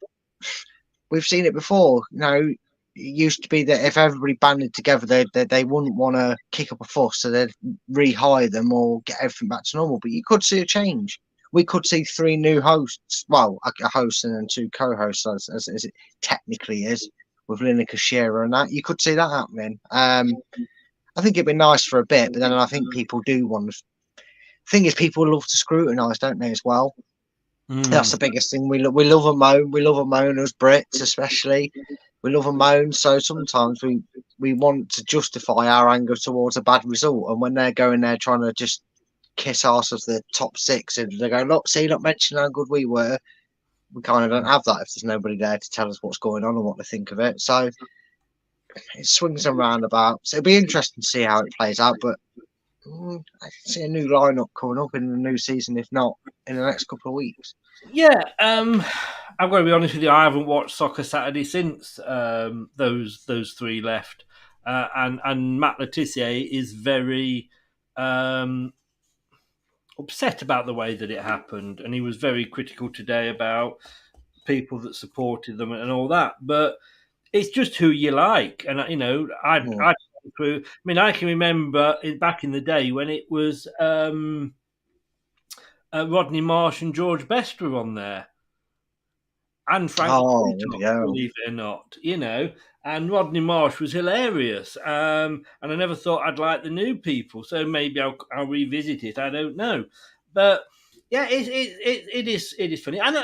we've seen it before, you know. It used to be that if everybody banded together, they wouldn't want to kick up a fuss, so they'd rehire them or get everything back to normal. But you could see a change. We could see 3 new hosts, well, a host and then 2 co-hosts, as it technically is, with Lineker, Shearer and that. You could see that happening. I think it'd be nice for a bit, but then I think people do want to. The thing is, people love to scrutinise, don't they, as well? That's the biggest thing. We love a moan. We love a moan as Brits, especially. We love a moan. So sometimes we want to justify our anger towards a bad result. And when they're going there trying to just kiss arse of the top 6, and they go, look, see, not mention how good we were. We kind of don't have that if there's nobody there to tell us what's going on and what to think of it. So it swings and roundabouts. It'll be interesting to see how it plays out. But I see a new lineup coming up in the new season, if not in the next couple of weeks. Yeah, I've got to be honest with you. I haven't watched Soccer Saturday since those 3 left, and Matt Letizia is very upset about the way that it happened, and he was very critical today about people that supported them and all that. But it's just who you like, and I'd through. I mean, I can remember back in the day when it was Rodney Marsh and George Best were on there, and Frank Whitlock, believe it or not, and Rodney Marsh was hilarious. And I never thought I'd like the new people, so maybe I'll revisit it. I don't know, but yeah, it is funny. And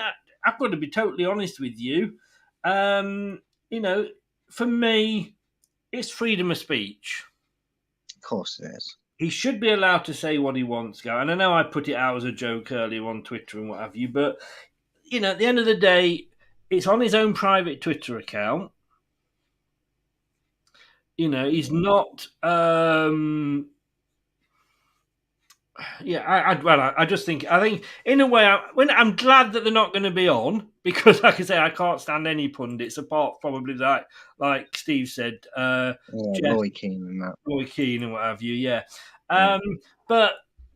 I've got to be totally honest with you. For me, it's freedom of speech. Of course, it is. He should be allowed to say what he wants, and I know I put it out as a joke earlier on Twitter and what have you, but at the end of the day, it's on his own private Twitter account. He's not. I think in a way, I'm glad that they're not going to be on, because, like I say, I can't stand any pundits apart probably like Steve said, Roy Keane and that. Roy Keane and what have you, yeah. But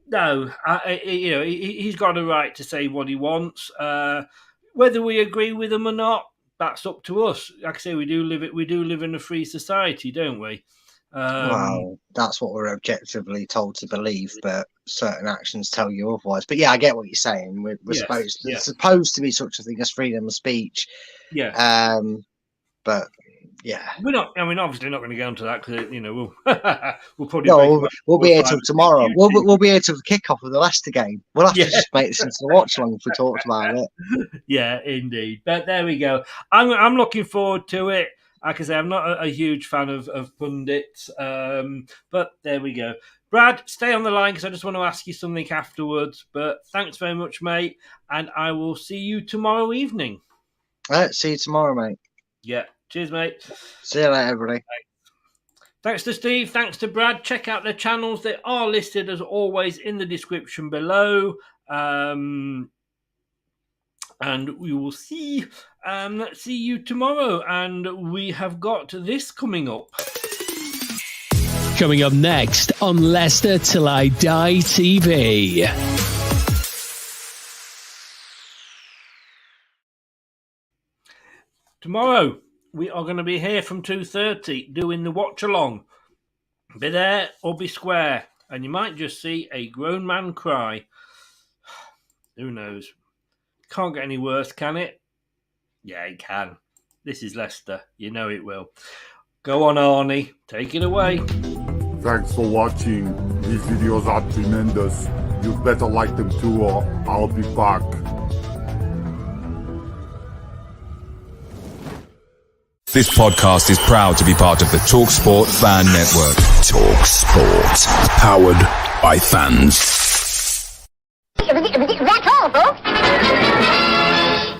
no, he's got a right to say what he wants. Whether we agree with him or not, that's up to us. Like I say, we do live in a free society, don't we? Well, that's what we're objectively told to believe, but certain actions tell you otherwise. But yeah, I get what you're saying. There's supposed to be such a thing as freedom of speech. Yeah. But yeah, we're not. I mean, obviously not going to go into that because we'll probably we'll be here till tomorrow. We'll be here till the kickoff of the Leicester game. We'll have to just make this into the watch long if we talked about it. Yeah, indeed. But there we go. I'm looking forward to it. Like I say, I'm not a huge fan of pundits, but there we go. Brad, stay on the line because I just want to ask you something afterwards. But thanks very much, mate, and I will see you tomorrow evening. All right, see you tomorrow, mate. Yeah, cheers, mate. See you later, everybody. Thanks to Steve, thanks to Brad. Check out their channels. They are listed, as always, in the description below. And we will see you tomorrow. And we have got this coming up. Coming up next on Leicester Till I Die TV. Tomorrow, we are going to be here from 2:30 doing the watch along. Be there or be square. And you might just see a grown man cry. Who knows? Can't get any worse, can it? Yeah, it can. This is Leicester. You know it will. Go on, Arnie. Take it away. Thanks for watching. These videos are tremendous. You better like them too, or I'll be back. This podcast is proud to be part of the TalkSport Fan Network. TalkSport. Powered by fans. That's all, folks.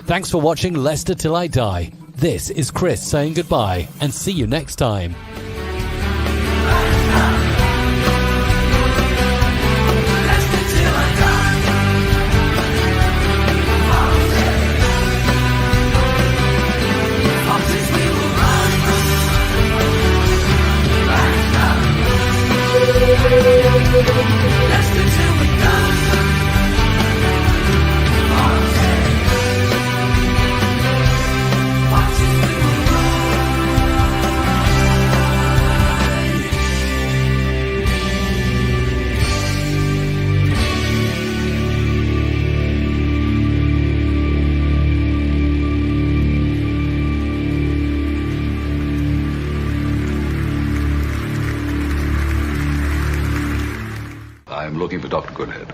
Thanks for watching Leicester Till I Die. This is Chris saying goodbye and see you next time. I'm looking for Dr. Goodhead.